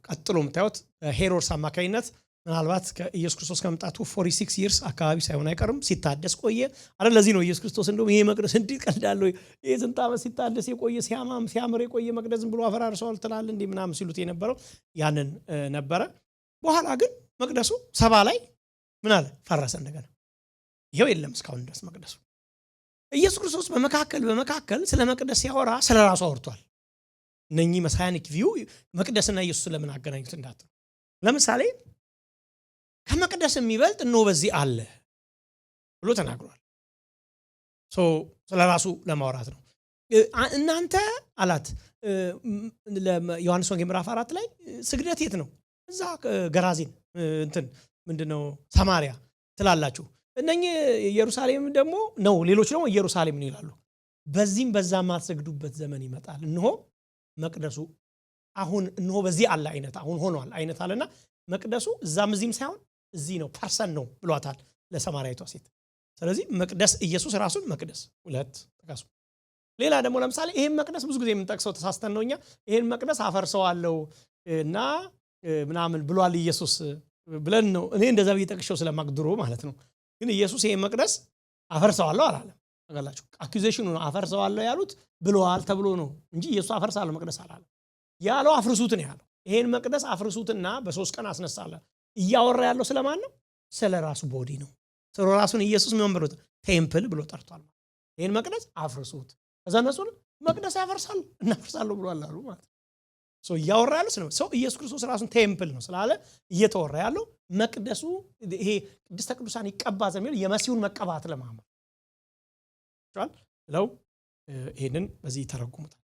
ቀጥሎ የምታዩት ሄሮድስ አማካይነት ምናልባት ከኢየሱስ ክርስቶስ ከመምጣቱ 46 years አካባቢ ሳይሆን አይቀርም ሲታደስ ቆየ አይደል ለዚህ ነው ኢየሱስ ክርስቶስ እንደውም ይሄ መቅደስ እንዲቀልዳል ይሄ ስንት ዓመት ሲታደስ የቆየ ሲያምር የቆየ መቅደስ ዝም ብሎ አፈራርሰዋል ትላል እንዴ ምናምን ሲሉት የነበረው ያንን ነበረ በኋላ ግን መቅደሱ ሰባ ላይ ምን አለ ፈረሰ እንደገና ይሄው የለም እስካሁን ድረስ መቅደሱ ኢየሱስ ክርስቶስ በመካከል ስለ መቅደስ ሲያወራ ስለ ራሱ አወርቷል ነኚህ መሳያኒክ ቪው መቅደስና ኢየሱስ ለምን አገናኙት እንዳት ለምሳሌ ከመቅደስ የሚበልጥ ነው በዚህ አለ ብሎ ተናግሯል ስለ ራሱ ለማውራት ነው እናንተ አላት ለዮሐንስ ወንጌል ምዕራፍ 4 ላይ ስግደት የት ነው እዛ ገራዚን እንትን ምንድነው ሰማሪያ ትላላችሁ እነኚህ ኢየሩሳሌም ደግሞ ነው ሌሎች ደግሞ ኢየሩሳሌም ነው ይላሉ በዚህም በዛ ማትሰግዱበት ዘመን ይመጣል እንሆ መቅደሱ አሁን እንሆ በዚህ አለ አይነት አሁን ሆኗል አይነት አለና መቅደሱ እዛም እዚህም ሳይሆን እዚህ ነው ፐርሰን ነው ብሏታል ለሰማርያዊቷ ሴት ስለዚህ መቅደስ ኢየሱስ ራሱን መቅደስ ሁለት ተካሱ ሌላ ደግሞ ለምሳሌ ይሄን መቅደስ ብዙ ጊዜ የምንጠቅሰው ተሳስተን ነውኛ ይሄን መቅደስ አፈርሰዋለሁ እና ምናምን ብሏል ኢየሱስ ብለን ነው እኔ እንደዛ በየጠቅሸው ስለማቅድሮ ማለት ነው ግን ኢየሱስ ይሄን መቅደስ አፈርሰዋለሁ አላለም ተገላችሁ አኩዜሽኑ ነው አፈርሰዋለሁ ያሉት ብለዋል ተብሎ ነው እንጂ ኢየሱስ አፈርሳለሁ መቅደስ አላለም ያለው አፍርሱት ነው ያለው ይሄን መቅደስ አፍርሱትና በ3 ቀን አስነሳለሁ እያወራ ያለው ስለማን ነው ስለራሱ ቦዲ ነው ስለራሱን ኢየሱስ ምን ብሎት ቴምፕል ብሎ ጠርቷል ይሄን መቅደስ አፍርሱት ከዛ ነው መቅደስ ያፈርሳል እናፈርሳለሁ ብሏል አሉ ማለት እያወራ ያለው ስለማን ኢየሱስ ክርስቶስ ራሱን ቴምፕል ነው ስላለ እየተወራ ያለው መቅደሱ ይሄ ቅድስተ ቅዱሳን ይቀባ ዘሚል የመሲሁን መቀባት ለማመን ለው ይሄንን በዚህ ተረጉሙታል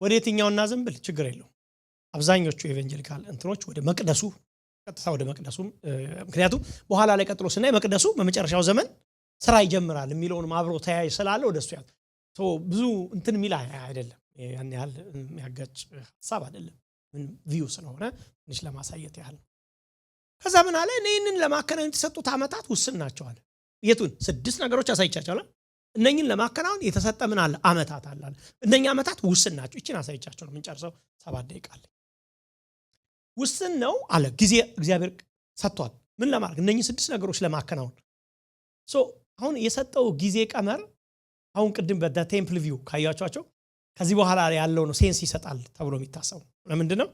ወደ የትኛውና ዘንብል ችግር የለው አብዛኞቹ ኤቫንጀሊካል እንትኖች ወደ መቅደሱ ቀጥታ ወደ መቅደሱም ምክንያቱም በኋላ ላይ ቀጥሎ ስናይ መቅደሱ በመጨረሻው ዘመን ስራ ይጀምራል የሚለውን ማብሮ ተያይ ስላለ ወደሱ ያል ብዙ እንትን ሚላ አይደለም ያን ያህል የሚያጋጭ ሐሳብ አይደለም ምን ቪው ስለሆነ ትንሽ ለማሳየት ያህል ከዛ ምን አለ እነኝን ለማከናወን የተሰጡት አመታት ውስን ናቸው አለ የቱን 6 ነገሮች አሳይቻቸዋል እነኝን ለማከናወን የተሰጠ ምን አለ አመታት አለ እነኛ አመታት ውስን ናቸው እቺን አሳይቻቸው ነው ምንጨርሰው 7 ደቂቃ አለ ውስን ነው አለ ጊዜ እግዚአብሔር ሰጥቷል ምን ለማድረግ እነኝን 6 ነገሮች ለማከናወን አሁን የሰጠው ጊዜ ቀመር አሁን ቅድም በቴምፕል ቪው ካያቻቸው ከዚህ በኋላ ያለው ነው ሴንስ ይሰጣል ተብሎ የሚታሰው ለምንድነው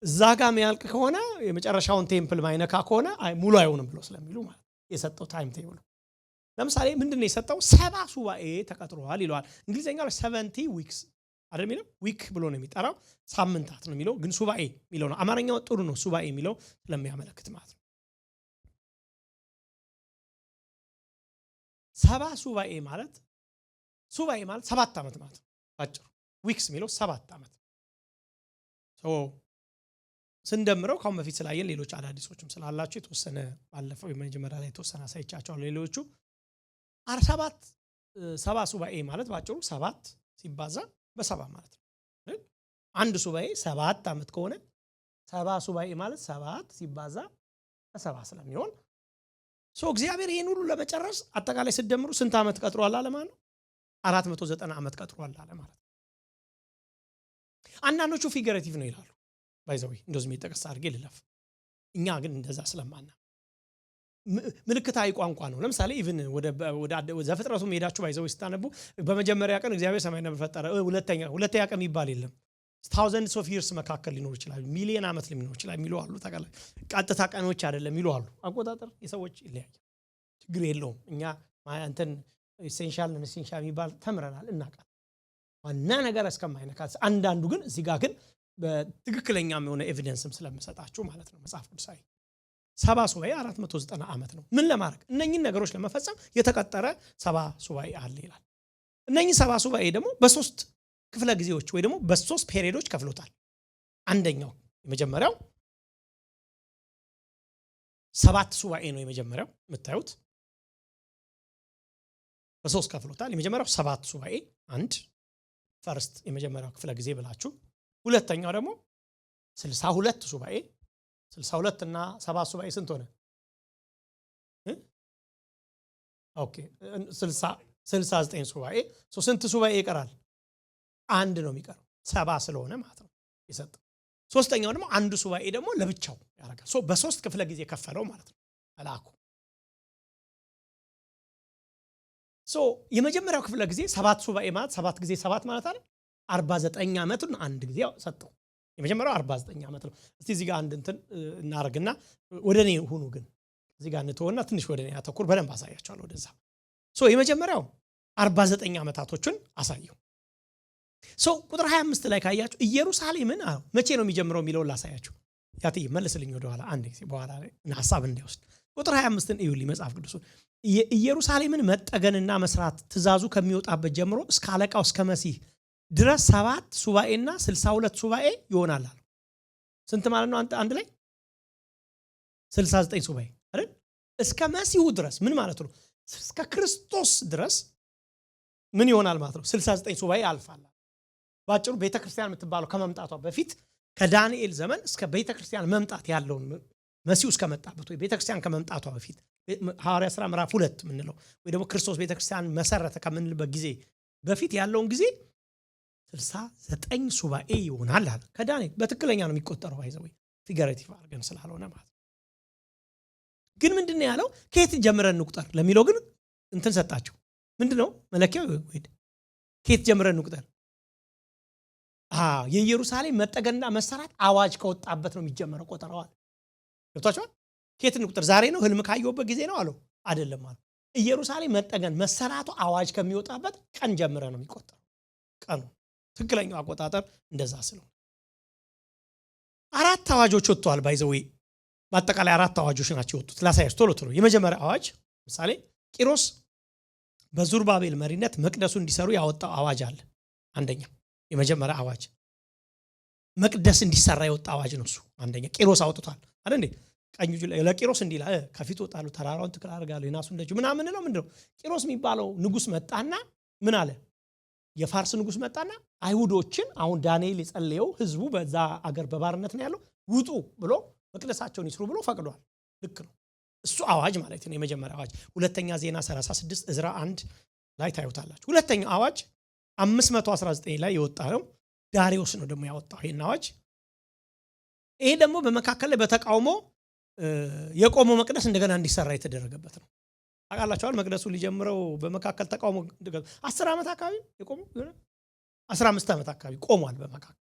እዛ ጋር የሚያልቅ ከሆነ የመጨረሻውን ቴምፕል ማይነካ ከሆነ ሙሉ አይሆንም ብሎ ስለሚሉ ማለት የሰጠው ታይም ቴብል ለምሳሌ ምንድነው የሰጠው 70 ሱባኤ ተቀጥሯል ይሏል እንግሊዘኛው 70 ዊክስ አይደል የሚለው ዊክ ብሎ ነው የሚጠራው ሳምንታት ነው የሚለው ግን ሱባኤ የሚለው ነው አማርኛው ጥሩ ነው ሱባኤ የሚለው ስለሚያመለክት ማለት ነው 70 ሱባኤ ማለት 7 ዓመት ማለት ነው አጭሩ ዊክስ የሚለው 7 ዓመት ስንደምረው ካሁን በፊት ስላየን ሌሎች አዳዲሶችም ስላላችሁ የተወሰነ ባለፈው የመጀመሪያ ላይ የተወሰነ አሳይቻቸዋለሁ ሌሎቹ ሰባት ሰባ ሱባኤ ማለት ባጭሩ 7 ሲባዛ በ7 ማለት ነው። አንድ ሱባኤ 7 ዓመት ከሆነ 70 ሱባኤ ማለት 7 ሲባዛ በ7 ስለሚሆን እግዚአብሔር ይሄን ሁሉ ለመጨረስ አጠቃላይ ሲደምሩ ስንት ዓመት ቀጥሯል አለ ማለት ነው? 490 ዓመት ቀጥሯል አለ ማለት ነው። አንዳንዶቹ ፊገሬቲቭ ነው ይላሉ። ባይዘው እንደዚህ የሚጠቀስ አድርጌ ልለፍ። እኛ ግን እንደዛ ስለማና ምልክታዊ ቋንቋ ነው። ለምሳሌ ኢቭን ወደ ዘፍጥረቱ ሄዳችሁ ባይዘው ስታነቡ በመጀመሪያ ቀን እግዚአብሔር ሰማይና ምድር ፈጠረ። ሁለተኛ ቀን የሚባል የለም። thousands of years መካከል ሊኖር ይችላል፣ ሚሊዮን ዓመት ሊኖር ይችላል የሚሉ አሉ። ተቀላ ቀጥታ ቀኖች አይደለም የሚሉ አሉ። አቆጣጠር የሰዎች ይለያያል፣ ችግር የለውም። እኛ እንትን ኢሴንሻል የሚባል ተምረናል እናውቃለን። ዋና ነገር እስከማይነካስ አንዳንዱ ግን እዚህ ጋር ግን በትክክለኛም የሆነ ኤቪደንስም ስለምሰጣችሁ ማለት ነው። መጽሐፍ ቅዱሳዊ 70 ሱባኤ 490 ዓመት ነው። ምን ለማድረግ እነኚህን ነገሮች ለመፈጸም የተቀጠረ 70 ሱባኤ አለ ይላል። እነኚህ 70 ሱባኤ ደግሞ በሶስት ክፍለ ጊዜዎች ወይ ደግሞ በሶስት ፔሪዶች ከፍሎታል። አንደኛው የመጀመሪያው 7 ሱባኤ ነው። የመጀመሪያው የምታዩት በሶስት ከፍሎታል። የመጀመሪያው 7 ሱባኤ አንድ ፈርስት የመጀመሪያው ክፍለ ጊዜ ብላችሁ፣ ሁለተኛው ደግሞ 62 ሱባኤ 62 እና 7 ሱባኤ ስንት ሆነ? ኦኬ 69 ሱባኤ። ስንት ሱባኤ ይቀራል? አንድ ነው የሚቀረው 70 ስለሆነ ማለት ነው የሰጠው። ሶስተኛው ደግሞ አንዱ ሱባኤ ደግሞ ለብቻው ያደርጋል። በሶስት ክፍለ ጊዜ ከፈለው ማለት ነው መልአኩ። የመጀመሪያው ክፍለ ጊዜ 7 ሱባኤ ማለት 7 ጊዜ 7 ማለት አይደል? 49 ዓመቱን አንድ ጊዜ ሰጠው። የመጀመሪያው 49 ዓመት ነው። እስቲ እዚህ ጋር አንድ እንትን እናርግና ወደኔ ሁኑ። ግን እዚህ ጋር እንተውና ትንሽ ወደኔ አተኩር፣ በደንብ አሳያችኋለሁ ወደዛ። የመጀመሪያው 49 ዓመታቶችን አሳየው። ቁጥር 25 ላይ ካያችሁ ኢየሩሳሌምን መቼ ነው የሚጀምረው የሚለውን ላሳያችሁ። ያትይ መልስልኝ ወደ ኋላ አንድ ጊዜ በኋላ ሐሳብ እንዲወስድ። ቁጥር 25ን እዩልኝ መጽሐፍ ቅዱስ። ኢየሩሳሌምን መጠገንና መስራት ትእዛዙ ከሚወጣበት ጀምሮ እስከ አለቃው እስከ መሲህ ድረስ 7 ሱባኤና 62 ሱባኤ ይሆናል አለ። ስንት ማለት ነው አንድ ላይ? 69 ሱባኤ አይደል? እስከ መሲሁ ድረስ ምን ማለት ነው? እስከ ክርስቶስ ድረስ ምን ይሆናል ማለት ነው? 69 ሱባኤ ያልፋል። ባጭሩ ቤተክርስቲያን የምትባለው ከመምጣቷ በፊት ከዳንኤል ዘመን እስከ ቤተክርስቲያን መምጣት ያለውን መሲሁ እስከመጣበት ወይ ቤተክርስቲያን ከመምጣቷ በፊት ሐዋርያ ሥራ ምዕራፍ 2 ምንለው ወይ ደግሞ ክርስቶስ ቤተክርስቲያን መሰረተ ከምንልበት ጊዜ በፊት ያለውን ጊዜ 69 ሱባኤ ይሆናል አለ። ከዳንኤል በትክክለኛ ነው የሚቆጠረው፣ ባይዘው ፊገሬቲቭ አድርገን ስላልሆነ ማለት ግን ምንድነው ያለው? ከየት ጀምረን እንቁጠር ለሚለው ግን እንትን ሰጣቸው። ምንድነው መለኪያው? ከየት ጀምረን እንቁጠር? የኢየሩሳሌም መጠገንና መሰራት አዋጅ ከወጣበት ነው የሚጀመረው ቆጠራው። ገብቷችኋል? ከየት እንቁጠር? ዛሬ ነው ህልም ካየሁበት ጊዜ ነው አለው? አይደለም አለ። ኢየሩሳሌም መጠገን መሰራቱ አዋጅ ከሚወጣበት ቀን ጀምረ ነው የሚቆጠረው ቀኑ። ትክክለኛው አቆጣጠር እንደዛ ስለሆነ 4 አዋጆች ወጥተዋል። ባይዘው በአጠቃላይ 4 አዋጆች ናቸው የወጡት። ላሳያችሁ ቶሎ። የመጀመሪያ አዋጅ ምሳሌ ቂሮስ በዙርባቤል መሪነት መቅደሱ እንዲሰሩ ያወጣው አዋጅ አለ። አንደኛ የመጀመሪያ አዋጅ መቅደስ እንዲሰራ የወጣ አዋጅ ነው እሱ። አንደኛ ቂሮስ አውጥቷል አይደል እንዴ? ቀኝ እጁ ለቂሮስ እንዲላ ከፊት ወጣሉ ተራራውን ትክክል አድርጋለሁ የናሱን ደጅ ምናምን ነው። ምንድነው ቂሮስ የሚባለው ንጉስ መጣና ምን አለ? የፋርስ ንጉስ መጣና አይሁዶችን አሁን ዳንኤል የጸለየው ህዝቡ በዛ አገር በባርነት ነው ያለው ውጡ ብሎ መቅደሳቸውን ይስሩ ብሎ ፈቅዷል። ልክ ነው እሱ አዋጅ ማለት ነው የመጀመሪያ አዋጅ። ሁለተኛ ዜና 36 እዝራ 1 ላይ ታዩታላችሁ። ሁለተኛው አዋጅ 519 ላይ የወጣ ነው። ዳሪዮስ ነው ደግሞ ያወጣው ይሄን አዋጅ። ይሄ ደግሞ በመካከል ላይ በተቃውሞ የቆመው መቅደስ እንደገና እንዲሰራ የተደረገበት ነው። ታውቃላችኋል? መቅደሱ ሊጀምረው በመካከል ተቃውሞ 10 ዓመት አካባቢ የቆመው 15 ዓመት አካባቢ ቆሟል በመካከል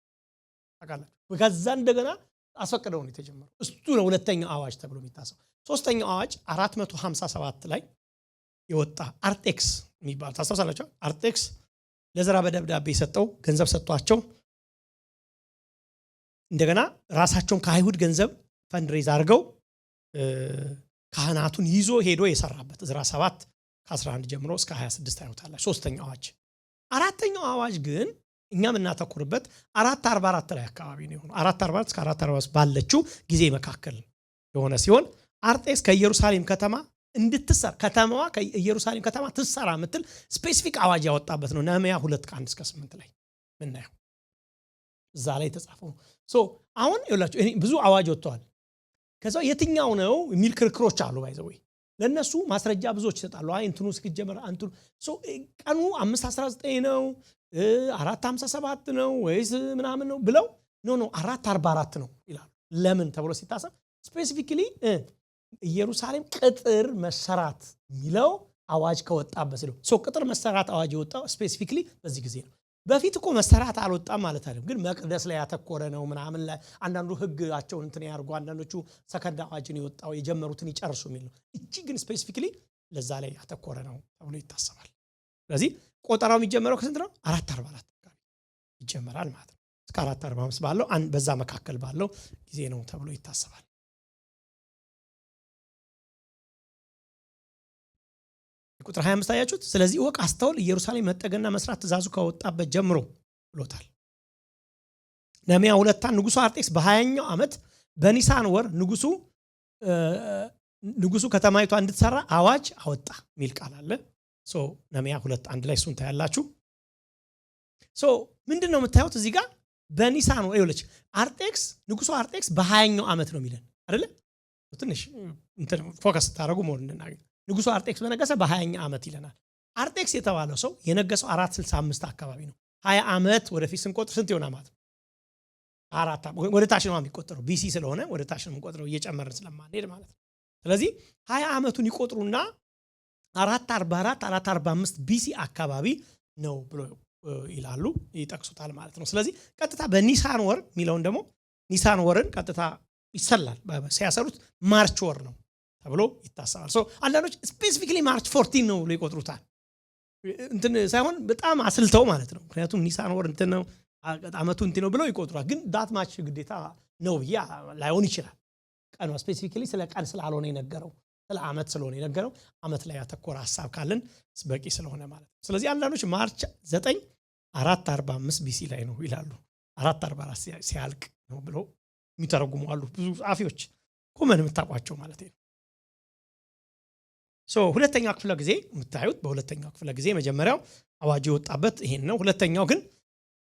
ታውቃላችሁ። ከዛ እንደገና አስፈቅደው ነው የተጀመረው። እሱ ነው ሁለተኛው አዋጅ ተብሎ የሚታሰው። ሶስተኛው አዋጅ 457 ላይ የወጣ አርጤክስ የሚባል ታስታውሳላችሁ? አርጤክስ ለዘራ በደብዳቤ ሰጠው ገንዘብ ሰጥቷቸው እንደገና ራሳቸውን ከአይሁድ ገንዘብ ፈንድሬዝ አድርገው ካህናቱን ይዞ ሄዶ የሰራበት እዝራ 7 ከ11 ጀምሮ እስከ 26 ታዩታላችሁ። ሶስተኛው አዋጅ። አራተኛው አዋጅ ግን እኛም እናተኩርበት 444 ላይ አካባቢ ነው የሆነው። 444 እስከ 445 ባለችው ጊዜ መካከል የሆነ ሲሆን አርጤክስ ከኢየሩሳሌም ከተማ እንድትሰራ ከተማዋ ከኢየሩሳሌም ከተማ ትሰራ ምትል ስፔሲፊክ አዋጅ ያወጣበት ነው። ነህምያ 2:1-8 ላይ ምናየው እዛ ላይ ተጻፈው። አሁን ይኸውላችሁ ብዙ አዋጅ ወጥቷል። ከዛ የትኛው ነው የሚል ክርክሮች አሉ። ባይዘው ለነሱ ማስረጃ ብዙዎች ይሰጣሉ። አይ እንትኑ እስኪጀመር አንቱ ቀኑ 5:19 ነው 4:57 ነው ወይስ ምናምን ነው ብለው ኖ 4:44 ነው ይላሉ። ለምን ተብሎ ሲታሰብ ስፔሲፊካሊ ኢየሩሳሌም ቅጥር መሰራት የሚለው አዋጅ ከወጣበት ነው። ቅጥር መሰራት አዋጅ የወጣው ስፔሲፊካሊ በዚህ ጊዜ ነው። በፊት እኮ መሰራት አልወጣም ማለት አይደለም፣ ግን መቅደስ ላይ ያተኮረ ነው ምናምን ላይ አንዳንዱ ህጋቸውን እንትን ያርጉ፣ አንዳንዶቹ ሰከንድ አዋጅን የወጣው የጀመሩትን ይጨርሱ የሚል ነው። እቺ ግን ስፔሲፊካሊ ለዛ ላይ ያተኮረ ነው ተብሎ ይታሰባል። ስለዚህ ቆጠራው የሚጀመረው ከስንት ነው? 4:44 አካባቢ ይጀመራል ማለት ነው። እስከ 4:45 ባለው በዛ መካከል ባለው ጊዜ ነው ተብሎ ይታሰባል። ቁጥር 25 አያችሁት? ስለዚህ ወቅ አስተውል፣ ኢየሩሳሌም መጠገንና መስራት ትእዛዙ ከወጣበት ጀምሮ ብሎታል። ነህምያ 2 ንጉሱ አርጤክስ በ20ኛው ዓመት በኒሳን ወር ንጉሱ ከተማይቷ እንድትሰራ አዋጅ አወጣ የሚል ቃል አለ። ነህምያ 2:1 ላይ እሱን ታያላችሁ። ምንድን ነው የምታዩት እዚህ ጋር? በኒሳን ወር ይኸውልሽ፣ ንጉሱ አርጤክስ በ20ኛው ዓመት ነው የሚለን አይደለ? ትንሽ እንትን ፎከስ ታደርጉ ሞር እንድናገኝ። ንጉሱ አርጤክስ በነገሰ በ20ኛ ዓመት ይለናል። አርጤክስ የተባለው ሰው የነገሰው 465 አካባቢ ነው። 20 ዓመት ወደፊት ስንቆጥር ስንት ይሆናል ማለት ነው? 4 ወደ ታች ነው የሚቆጠረው። ቢሲ ስለሆነ ወደ ታች ነው የምንቆጥረው እየጨመርን ስለማንሄድ ማለት ነው። ስለዚህ 20 ዓመቱን ይቆጥሩና 444 445 ቢሲ አካባቢ ነው ብሎ ይላሉ ይጠቅሱታል ማለት ነው። ስለዚህ ቀጥታ በኒሳን ወር የሚለውን ደግሞ ኒሳን ወርን ቀጥታ ይሰላል። ሲያሰሩት ማርች ወር ነው ተብሎ ይታሰባል። አንዳንዶች ስፔሲፊካሊ ማርች 14 ነው ብሎ ይቆጥሩታል። እንትን ሳይሆን በጣም አስልተው ማለት ነው። ምክንያቱም ኒሳን ወር እንትን ነው አመቱ እንትን ነው ብለው ይቆጥሩታል። ግን ዳት ማች ግዴታ ነው ብዬ ላይሆን ይችላል። ቀኑ ስፔሲፊካሊ ስለ ቀን ስላልሆነ የነገረው ስለ አመት ስለሆነ የነገረው አመት ላይ ያተኮረ ሐሳብ ካለን በቂ ስለሆነ ማለት ነው። ስለዚህ አንዳንዶች ማርች 9 445 ቢሲ ላይ ነው ይላሉ። 444 ሲያልቅ ነው ብሎ የሚተረጉሙ አሉ ብዙ ጻፊዎች ኮመን የምታውቋቸው ማለት ነው። ሁለተኛው ክፍለ ጊዜ የምታዩት በሁለተኛው ክፍለ ጊዜ መጀመሪያው አዋጅ የወጣበት ይሄን ነው። ሁለተኛው ግን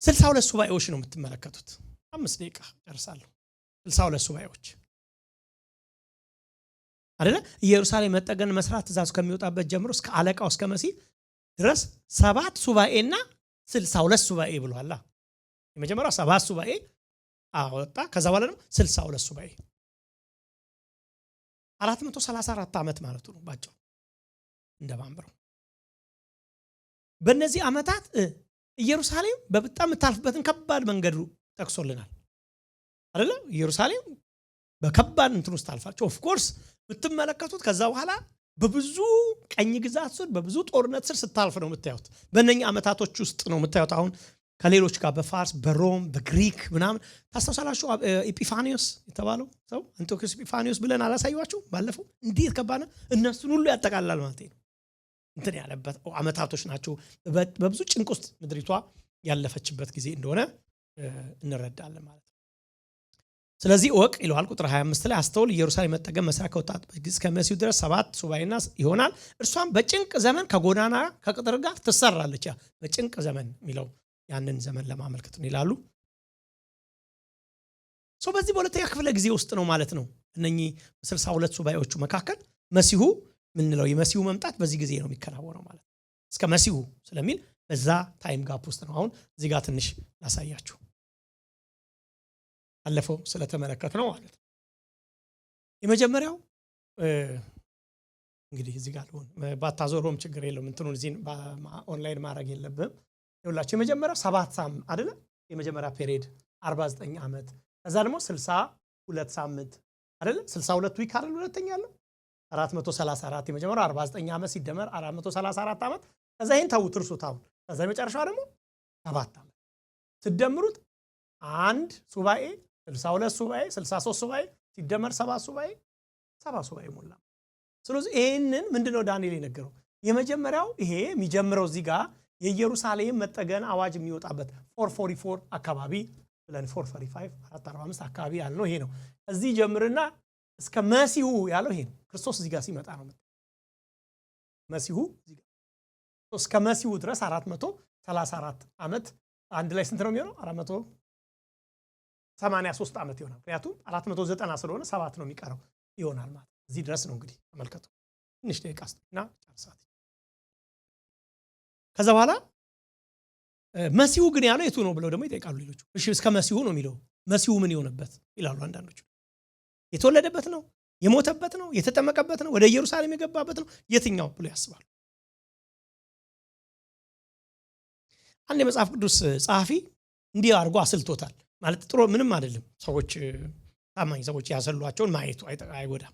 62 ሱባኤዎች ነው የምትመለከቱት። 5 ደቂቃ ጨርሳለሁ። 62 ሱባኤዎች አይደለ? ኢየሩሳሌም መጠገን መስራት ትእዛዙ ከሚወጣበት ጀምሮ እስከ አለቃው እስከ መሲህ ድረስ 7 ሱባኤና 62 ሱባኤ ብሏል። የመጀመሪያው 7 ሱባኤ አወጣ። ከዛ በኋላ ደግሞ 62 ሱባኤ 434 ዓመት ማለት ነው ባጭሩ እንደማንበረው። በእነዚህ ዓመታት ኢየሩሳሌም በጣም የምታልፍበትን ከባድ መንገዱ ጠቅሶልናል አይደለ? ኢየሩሳሌም በከባድ እንትን ውስጥ ታልፋቸው ኦፍ ኮርስ የምትመለከቱት ከዛ በኋላ በብዙ ቀኝ ግዛት ስር በብዙ ጦርነት ስር ስታልፍ ነው የምታዩት። በእነኛ ዓመታቶች ውስጥ ነው የምታዩት። አሁን ከሌሎች ጋር በፋርስ በሮም በግሪክ ምናምን ታስታውሳላችሁ። ኤጲፋኒዮስ የተባለው ሰው አንቲዮኮስ ኤጲፋኒዮስ ብለን አላሳዩዋችሁ ባለፈው? እንዴት ከባድ ነው! እነሱን ሁሉ ያጠቃልላል ማለት ነው። እንትን ያለበት ዓመታቶች ናቸው። በብዙ ጭንቅ ውስጥ ምድሪቷ ያለፈችበት ጊዜ እንደሆነ እንረዳለን ማለት ነው። ስለዚህ ወቅ ይለዋል ቁጥር 25 ላይ አስተውል፣ ኢየሩሳሌም መጠገን መስራት ከወጣበት ጊዜ እስከ መሲሁ ድረስ 7 ሱባኤና ይሆናል። እርሷም በጭንቅ ዘመን ከጎዳና ከቅጥር ጋር ትሰራለች። በጭንቅ ዘመን የሚለው ያንን ዘመን ለማመልከት ነው ይላሉ። በዚህ በሁለተኛ ክፍለ ጊዜ ውስጥ ነው ማለት ነው። እነኚህ 62 ሱባኤዎቹ መካከል መሲሁ ምንለው የመሲሁ መምጣት በዚህ ጊዜ ነው የሚከናወነው ማለት ነው። እስከ መሲሁ ስለሚል በዛ ታይም ጋፕ ውስጥ ነው። አሁን እዚህ ጋር ትንሽ ላሳያችሁ አለፈው ስለተመለከት ነው ማለት ነው። የመጀመሪያው እንግዲህ እዚህ ጋር ሆነ ባታዞሮም ችግር የለውም። እንትኑን እዚህ ኦንላይን ማድረግ የለብም። ይኸውላችሁ የመጀመሪያው 7 ሳምንት አይደለ? የመጀመሪያ ፔሪድ 49 ዓመት። ከዛ ደግሞ 62 ሳምንት አይደለ? 62 ዊክ አይደል? ሁለተኛ ያለው 434 የመጀመሪያው 49 ዓመት ሲደመር 434 ዓመት። ከዛ ይሄን ተውት እርሱት። አሁን ከዛ የመጨረሻው ደግሞ 7 ዓመት ሲደምሩት አንድ ሱባኤ 62 ሱባኤ 63 ሱባኤ ሲደመር 7 ሱባኤ 7 ሱባኤ ሞላ። ስለዚህ ይሄንን ምንድነው ዳንኤል የነገረው? የመጀመሪያው ይሄ የሚጀምረው እዚህ ጋር የኢየሩሳሌም መጠገን አዋጅ የሚወጣበት 444 አካባቢ ብለን 445 445 አካባቢ ያለው ይሄ ነው። እዚህ ጀምርና እስከ መሲሁ ያለው ይሄ ነው። ክርስቶስ እዚህ ጋር ሲመጣ ነው። መሲሁ እዚህ ጋር እስከ መሲሁ ድረስ 434 ዓመት አንድ ላይ ስንት ነው የሚሆነው? 483 ዓመት ይሆናል። ምክንያቱም 490 ስለሆነ 7 ነው የሚቀረው ይሆናል ማለት እዚህ ድረስ ነው። እንግዲህ ተመልከቱ ትንሽ ደቂቃ እና ጨርሳት። ከዛ በኋላ መሲሁ ግን ያለው የቱ ነው ብለው ደግሞ ይጠይቃሉ ሌሎቹ። እሺ እስከ መሲሁ ነው የሚለው መሲሁ ምን ይሆንበት ይላሉ አንዳንዶቹ። የተወለደበት ነው፣ የሞተበት ነው፣ የተጠመቀበት ነው፣ ወደ ኢየሩሳሌም የገባበት ነው፣ የትኛው ብሎ ያስባሉ። አንድ የመጽሐፍ ቅዱስ ጸሐፊ እንዲህ አድርጎ አስልቶታል። ማለት ጥሩ ምንም አይደለም። ሰዎች ታማኝ ሰዎች ያሰሏቸውን ማየቱ አይጎዳም።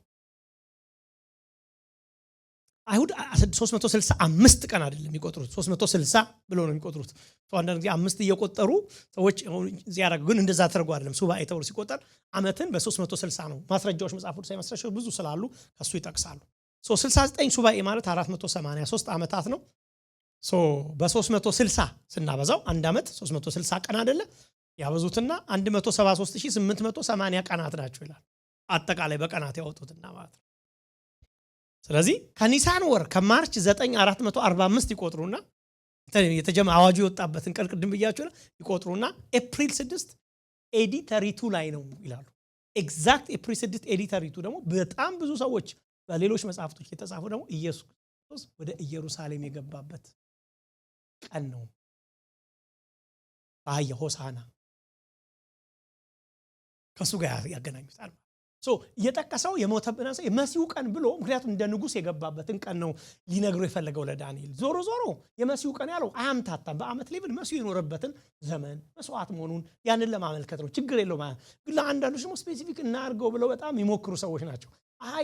አይሁድ 365 ቀን አይደለም የሚቆጥሩት 360 ብሎ ነው የሚቆጥሩት። አንዳንድ ጊዜ 5 እየቆጠሩ ሰዎች ዚያራግ ግን እንደዛ ተርጎ አይደለም። ሱባኤ ተብሎ ሲቆጠር ዓመትን በ360 ነው። ማስረጃዎች መጽሐፍ ቅዱስ ማስረጃዎች ብዙ ስላሉ ከሱ ይጠቅሳሉ። 69 ሱባኤ ማለት 483 ዓመታት ነው። በ360 ስናበዛው አንድ ዓመት 360 ቀን አይደለ? ያበዙትና 173880 ቀናት ናቸው ይላል። አጠቃላይ በቀናት ያወጡትና ማለት ነው። ስለዚህ ከኒሳን ወር ከማርች 9 445 ይቆጥሩና አዋጁ የወጣበትን ቀን ቅድም ብያችሁ ይቆጥሩና ኤፕሪል 6 ኤዲ 32 ላይ ነው ይላሉ። ኤግዛክት ኤፕሪል 6 ኤዲ 32 ደግሞ በጣም ብዙ ሰዎች በሌሎች መጽሐፍቶች የተጻፉ ደግሞ ኢየሱስ ክርስቶስ ወደ ኢየሩሳሌም የገባበት ቀን ነው። አያ ሆሳና ከሱ ጋር ያገናኙታል። እየጠቀሰው የሞተብን ሰው የመሲሁ ቀን ብሎ ምክንያቱም እንደ ንጉስ የገባበትን ቀን ነው ሊነግሩ የፈለገው ለዳንኤል። ዞሮ ዞሮ የመሲሁ ቀን ያለው አያምታታም። በአመት ሌቭል መሲሁ የኖረበትን ዘመን መስዋዕት መሆኑን ያንን ለማመልከት ነው። ችግር የለውም። ግን ለአንዳንዶች ደግሞ ስፔሲፊክ እናድርገው ብለው በጣም የሚሞክሩ ሰዎች ናቸው።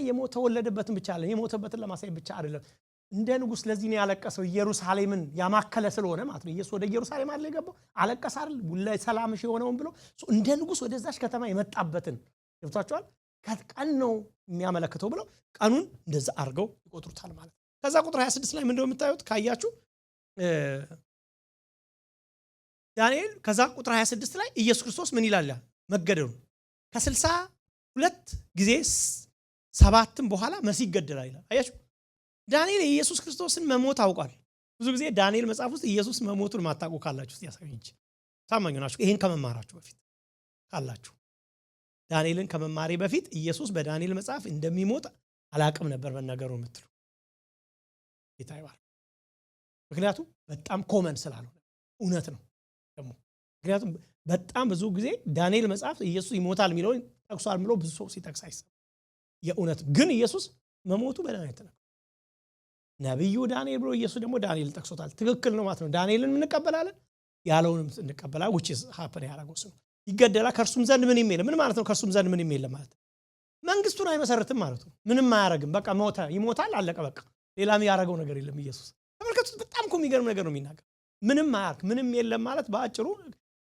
የተወለደበትን ብቻ አይደለም፣ የሞተበትን ለማሳየት ብቻ አይደለም። እንደ ንጉስ ለዚህ ነው ያለቀሰው። ኢየሩሳሌምን ያማከለ ስለሆነ ማለት ነው። ኢየሱስ ወደ ኢየሩሳሌም አይደል የገባው? አለቀሰ አይደል? ሁላይ ሰላምሽ የሆነውን ብሎ እንደ ንጉስ ወደዛች ከተማ የመጣበትን ገብቷቸዋል። ቀን ነው የሚያመለክተው ብለው ቀኑን እንደዛ አድርገው ይቆጥሩታል ማለት ነው። ከዛ ቁጥር 26 ላይ ምንድነው የምታዩት ካያችሁ ዳንኤል ከዛ ቁጥር 26 ላይ ኢየሱስ ክርስቶስ ምን ይላል? መገደሉ ከ62 ጊዜ 7 በኋላ መሲህ ይገደላል ይላል። አያችሁ ዳንኤል የኢየሱስ ክርስቶስን መሞት አውቋል። ብዙ ጊዜ ዳንኤል መጽሐፍ ውስጥ ኢየሱስ መሞቱን ማታውቁ ካላችሁ ያሳዩኝ እንጂ ታማኝ ናችሁ። ይሄን ከመማራችሁ በፊት ካላችሁ ዳንኤልን ከመማሬ በፊት ኢየሱስ በዳንኤል መጽሐፍ እንደሚሞት አላቅም ነበር በነገሩ የምትሉ ይታያል። ምክንያቱም በጣም ኮመን ስላልሆነ እውነት ነው ደግሞ። ምክንያቱም በጣም ብዙ ጊዜ ዳንኤል መጽሐፍ ኢየሱስ ይሞታል የሚለውን ጠቅሷል ብሎ ብዙ ሰው ሲጠቅስ አይሰማም። የእውነት ግን ኢየሱስ መሞቱ በዳንኤል ተነግሯል። ነብዩ ዳንኤል ብሎ ኢየሱስ ደግሞ ዳንኤል ጠቅሶታል። ትክክል ነው ማለት ነው። ዳንኤልን እንቀበላለን ያለውንም እንቀበላለን። which is happen ያደረገው ነው። ይገደላል ከእርሱም ዘንድ ምን ይሜል ምን ማለት ነው? ከእርሱም ዘንድ ምን ይሜል ማለት መንግስቱን አይመሰርትም ማለት ነው። ምንም አያረግም። በቃ ሞተ፣ ይሞታል፣ አለቀ በቃ። ሌላም ያረገው ነገር የለም ኢየሱስ። ተመልከቱ፣ በጣም እኮ የሚገርም ነገር ነው የሚናገር። ምንም አያርግ፣ ምንም የለም ማለት በአጭሩ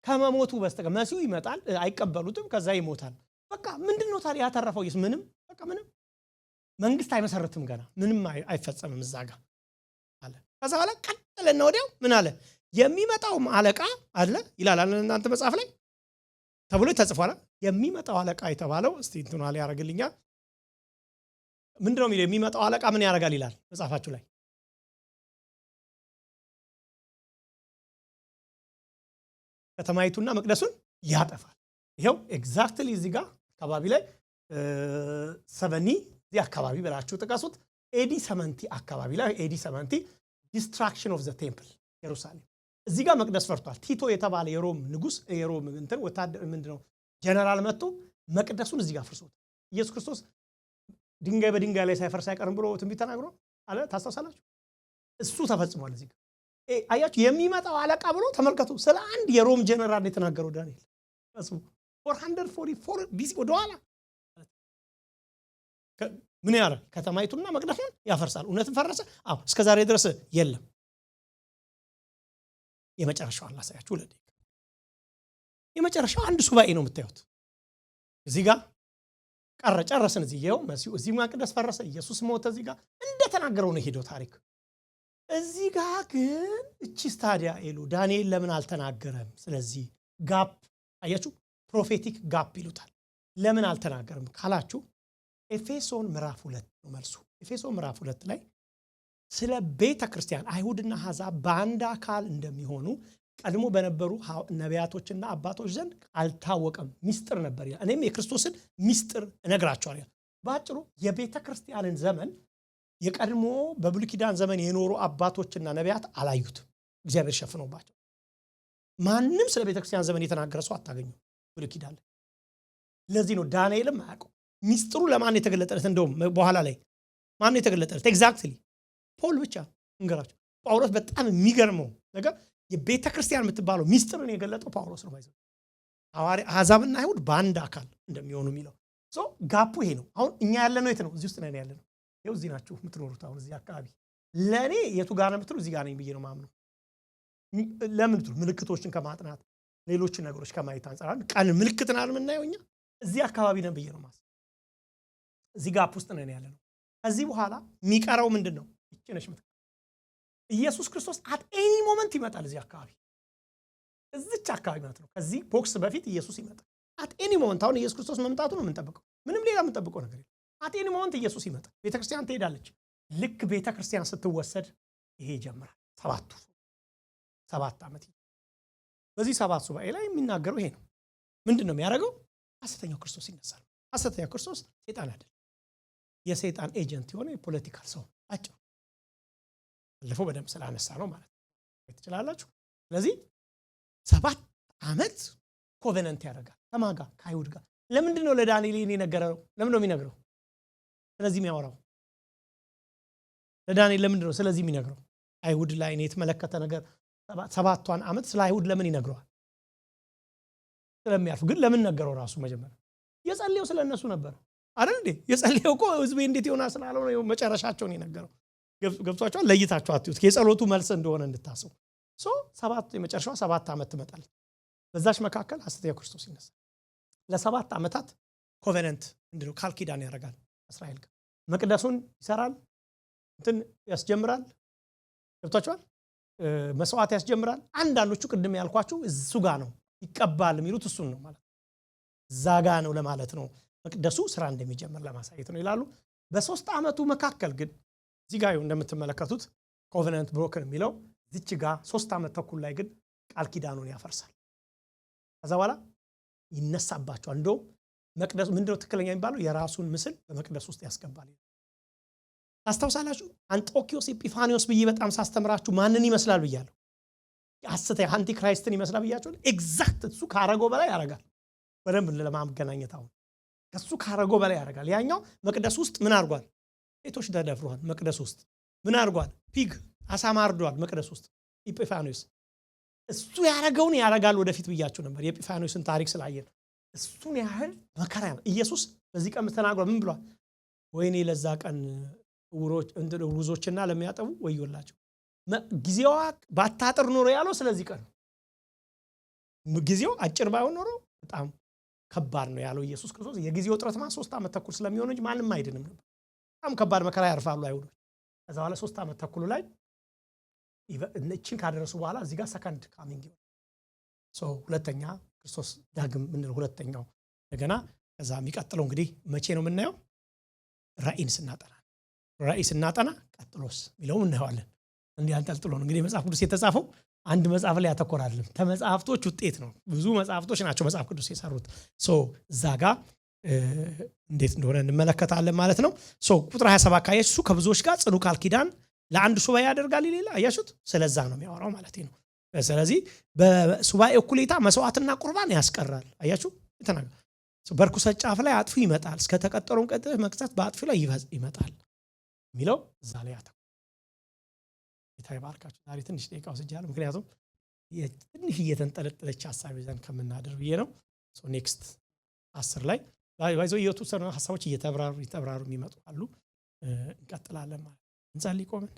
ከመሞቱ በስተቀር መሲሁ ይመጣል፣ አይቀበሉትም፣ ከዛ ይሞታል። በቃ ምንድነው ታዲያ ያተረፈው ኢየሱስ? ምንም በቃ ምንም። መንግስት አይመሰርትም፣ ገና ምንም አይፈጸምም እዛ ጋር አለ። ከዛ በኋላ ቀጠለና ወዲያው ምን አለ? የሚመጣው አለቃ አለ ይላል እናንተ መጽሐፍ ላይ ተብሎ ተጽፏል። የሚመጣው አለቃ የተባለው እስቲ እንትኑ አለ ያረጋግልኛል። ምንድነው የሚለው? የሚመጣው አለቃ ምን ያረጋል ይላል መጽሐፋችሁ ላይ? ከተማይቱና መቅደሱን ያጠፋል። ይሄው ኤግዛክትሊ እዚህ ጋር አካባቢ ላይ 70 እዚህ አካባቢ ብላችሁ ጥቀሱት። ኤዲ 70 አካባቢ ላይ ኤዲ 70 ዲስትራክሽን ኦፍ ዘ ቴምፕል ኢየሩሳሌም። እዚህ ጋር መቅደስ ፈርቷል። ቲቶ የተባለ የሮም ንጉስ የሮም እንትን ወታደር ምንድነው ጀነራል መጥቶ መቅደሱን እዚህ ጋር ፍርሶት ኢየሱስ ክርስቶስ ድንጋይ በድንጋይ ላይ ሳይፈርስ አይቀርም ብሎ ትንቢት ተናግሮ አለ። ታስታውሳላችሁ? እሱ ተፈጽሟል። እዚህ ጋር አያችሁ የሚመጣው አለቃ ብሎ ተመልከቱ። ስለ አንድ የሮም ጀነራል የተናገረው ዳንኤል እሱ 444 ቢሲ ወደኋላ ምን ያደርግ? ከተማይቱና መቅደሱን ያፈርሳል። እውነትም ፈረሰ? አዎ። እስከዛሬ ድረስ የለም። የመጨረሻው አላሳያችሁ ለደግ የመጨረሻው አንድ ሱባኤ ነው የምታዩት። እዚህ ጋር ጨረስን። እዚህ ይኸው መሲሁ እዚህ መቅደስ ፈረሰ፣ ኢየሱስ ሞተ። እዚህ ጋር እንደተናገረው ነው ሄደው ታሪክ። እዚህ ጋር ግን እቺ ታዲያ ኤሉ ዳንኤል ለምን አልተናገረም? ስለዚህ ጋፕ አያችሁ፣ ፕሮፌቲክ ጋፕ ይሉታል። ለምን አልተናገረም ካላችሁ ኤፌሶን ምዕራፍ 2 ነው መልሱ። ኤፌሶን ምዕራፍ 2 ላይ ስለ ቤተ ክርስቲያን አይሁድና አሕዛብ በአንድ አካል እንደሚሆኑ ቀድሞ በነበሩ ነቢያቶችና አባቶች ዘንድ አልታወቀም፣ ሚስጥር ነበር ይላል። እኔም የክርስቶስን ሚስጥር እነግራቸዋለሁ። በአጭሩ የቤተ ክርስቲያንን ዘመን የቀድሞ በብሉይ ኪዳን ዘመን የኖሩ አባቶችና ነቢያት አላዩትም፣ እግዚአብሔር ሸፍኖባቸው። ማንም ስለ ቤተ ክርስቲያን ዘመን የተናገረ ሰው አታገኙ ብሉይ ኪዳን ላይ። ለዚህ ነው ዳንኤልም አያውቀው ሚስጥሩ ለማን የተገለጠለት። እንደውም በኋላ ላይ ማን የተገለጠለት ኤግዛክትሊ ፖል ብቻ እንገራቸው። ጳውሎስ በጣም የሚገርመው ነገር የቤተ ክርስቲያን የምትባለው ሚስጥርን የገለጠው ጳውሎስ ነው። ባይዘው አሕዛብና አይሁድ በአንድ አካል እንደሚሆኑ የሚለው ጋፑ ይሄ ነው። አሁን እኛ ያለነው የት ነው? እዚህ ውስጥ ነን ያለነው። ይኸው እዚህ ናችሁ የምትኖሩት። አሁን እዚህ አካባቢ ለእኔ የቱ ጋር ነው የምትሉ? እዚህ ጋር ነኝ ብዬ ነው ማምነው። ለምን ትሉ? ምልክቶችን ከማጥናት ሌሎችን ነገሮች ከማየት አንጻር ቀን ምልክትን አልምናየው እኛ እዚህ አካባቢ ነን ብዬ ነው ማስብ። እዚህ ጋፕ ውስጥ ነን ያለነው። ከዚህ በኋላ የሚቀረው ምንድን ነው? ይቺ ነች ኢየሱስ ክርስቶስ አት ኤኒ ሞመንት ይመጣል። እዚህ አካባቢ እዚች አካባቢ ማለት ነው። ከዚህ ቦክስ በፊት ኢየሱስ ይመጣል አት ኤኒ ሞመንት። አሁን ኢየሱስ ክርስቶስ መምጣቱ ነው የምንጠብቀው። ምንም ሌላ የምንጠብቀው ነገር የለም። አት ኤኒ ሞመንት ኢየሱስ ይመጣል። ቤተክርስቲያን ትሄዳለች። ልክ ቤተክርስቲያን ስትወሰድ ይሄ ይጀምራል። 7 ዓመት በዚህ 7 ሱባኤ ላይ የሚናገረው ይሄ ነው። ምንድን ነው የሚያደርገው? ሐሰተኛው ክርስቶስ ይነሳል። ሐሰተኛው ክርስቶስ ሰይጣን አይደለም፣ የሰይጣን ኤጀንት የሆነ የፖለቲካል ሰው አጭር አለፈው በደንብ ስላነሳ ነው ማለት ነው ትችላላችሁ። ስለዚህ 7 ዓመት ኮቨነንት ያደርጋል። ከማን ጋር? ከአይሁድ ጋር። ለምንድን ነው ለዳንኤል የነገረው? ለምን ነው የሚነግረው? ስለዚህ የሚያወራው ለዳንኤል ለምንድን ነው ስለዚህ የሚነግረው? አይሁድ ላይ ነው የተመለከተ ነገር 7ቷን ዓመት ስለ አይሁድ ለምን ይነግረዋል? ስለሚያልፉ። ግን ለምን ነገረው? ራሱ መጀመሪያ የጸለየው ስለነሱ ነበር አይደል እንዴ? የጸለየው እኮ ህዝቤ እንዴት ይሆናል ስላለው ነው መጨረሻቸውን የነገረው። ገብቷቸዋል? ለይታችሁ አትዩት፣ የጸሎቱ መልስ እንደሆነ እንድታስቡ። የመጨረሻው 7 ዓመት ትመጣለች። በዛች መካከል ሐሰተኛው ክርስቶስ ይነሳል። ለ7 ዓመታት ኮቨነንት ምንድነው ቃል ኪዳን ያደርጋል እስራኤል ጋር። መቅደሱን ይሰራል፣ እንትን ያስጀምራል። ገብቷቸዋል? መስዋዕት ያስጀምራል። አንዳንዶቹ ቅድም ያልኳችሁ እሱ ጋር ነው ይቀባል የሚሉት እሱን ነው ማለት እዛ ጋር ነው ለማለት ነው። መቅደሱ ስራ እንደሚጀምር ለማሳየት ነው ይላሉ። በ3 ዓመቱ መካከል ግን እዚህ ጋር እንደምትመለከቱት ኮቨነንት ብሮከን የሚለው እዚች ጋር 3 ዓመት ተኩል ላይ ግን ቃል ኪዳኑን ያፈርሳል። ከዛ በኋላ ይነሳባቸዋል። እንደውም መቅደሱ ምንድነው ትክክለኛ የሚባለው? የራሱን ምስል በመቅደስ ውስጥ ያስገባል። ታስታውሳላችሁ? አንጦኪዮስ ኤጲፋኒዮስ ብዬ በጣም ሳስተምራችሁ ማንን ይመስላል ብያለሁ? ሐሰተኛ አንቲክራይስትን ይመስላል ብያችሁ። ኤግዛክት እሱ ካረጎ በላይ ያደርጋል። በደንብ ለማገናኘት አሁን እሱ ካረጎ በላይ ያደርጋል። ያኛው መቅደስ ውስጥ ምን አድርጓል? ሴቶች ተደፍረዋል። መቅደስ ውስጥ ምን አድርጓል? ፒግ አሳማ አርዷል። መቅደስ ውስጥ ኤጲፋኒዮስ እሱ ያደረገውን ያደርጋል ወደፊት ብያችሁ ነበር። የኤጲፋኒዮስን ታሪክ ስላየን እሱን ያህል መከራ ነው። ኢየሱስ በዚህ ቀን ተናግሯል። ምን ብሏል? ወይኔ ለዛ ቀን ውሮችና ለሚያጠቡ ወዮላቸው። ጊዜዋ ባታጥር ኖሮ ያለው ስለዚህ ቀን ጊዜው አጭር ባይሆን ኖሮ በጣም ከባድ ነው ያለው ኢየሱስ ክርስቶስ። የጊዜው ጥረትማ 3 ዓመት ተኩል ስለሚሆን እንጂ ማንም አይድንም ነበር። በጣም ከባድ መከራ ያርፋሉ አይሁዶች። ከዛ በኋላ 3 ዓመት ተኩል ላይ እቺን ካደረሱ በኋላ እዚህ ጋር ሰከንድ ካሚንግ ሁለተኛ ክርስቶስ ዳግም ምንድነው? ሁለተኛው እንደገና ከዛ የሚቀጥለው እንግዲህ መቼ ነው የምናየው? ራእይን ስናጠና ቀጥሎስ የሚለውም እናየዋለን። እንዲህ አንጠልጥሎ ነው እንግዲህ መጽሐፍ ቅዱስ የተጻፈው። አንድ መጽሐፍ ላይ ያተኮራል። ተመጽሐፍቶች ውጤት ነው። ብዙ መጽሐፍቶች ናቸው መጽሐፍ ቅዱስ የሰሩት። እዛ ጋር እንዴት እንደሆነ እንመለከታለን ማለት ነው። ቁጥር 27 ካየሱ ከብዙዎች ጋር ጽኑ ቃል ኪዳን ለአንድ ሱባኤ ያደርጋል ይላል። አያችሁት? ስለዛ ነው የሚያወራው ማለት ነው። ስለዚህ በሱባኤ እኩሌታ መስዋዕትና ቁርባን ያስቀራል። አያችሁ? ተናገር በርኩሰት ጫፍ ላይ አጥፉ ይመጣል፣ እስከ ተቀጠረው መቅሰፍት በአጥፊ ላይ ይመጣል የሚለው እዛ ላይ ያተኮራል። ይባርካችሁ። ዛሬ ትንሽ ደቂቃ ወስጃለሁ፣ ምክንያቱም ትንሽ እየተንጠለጠለች ሐሳብ ይዘን ከምናደር ብዬ ነው። ኔክስት 10 ላይ ባይዞ የተወሰኑ ሐሳቦች እየተብራሩ የሚመጡ አሉ። እንቀጥላለን ማለት እንጸልይ ቆመን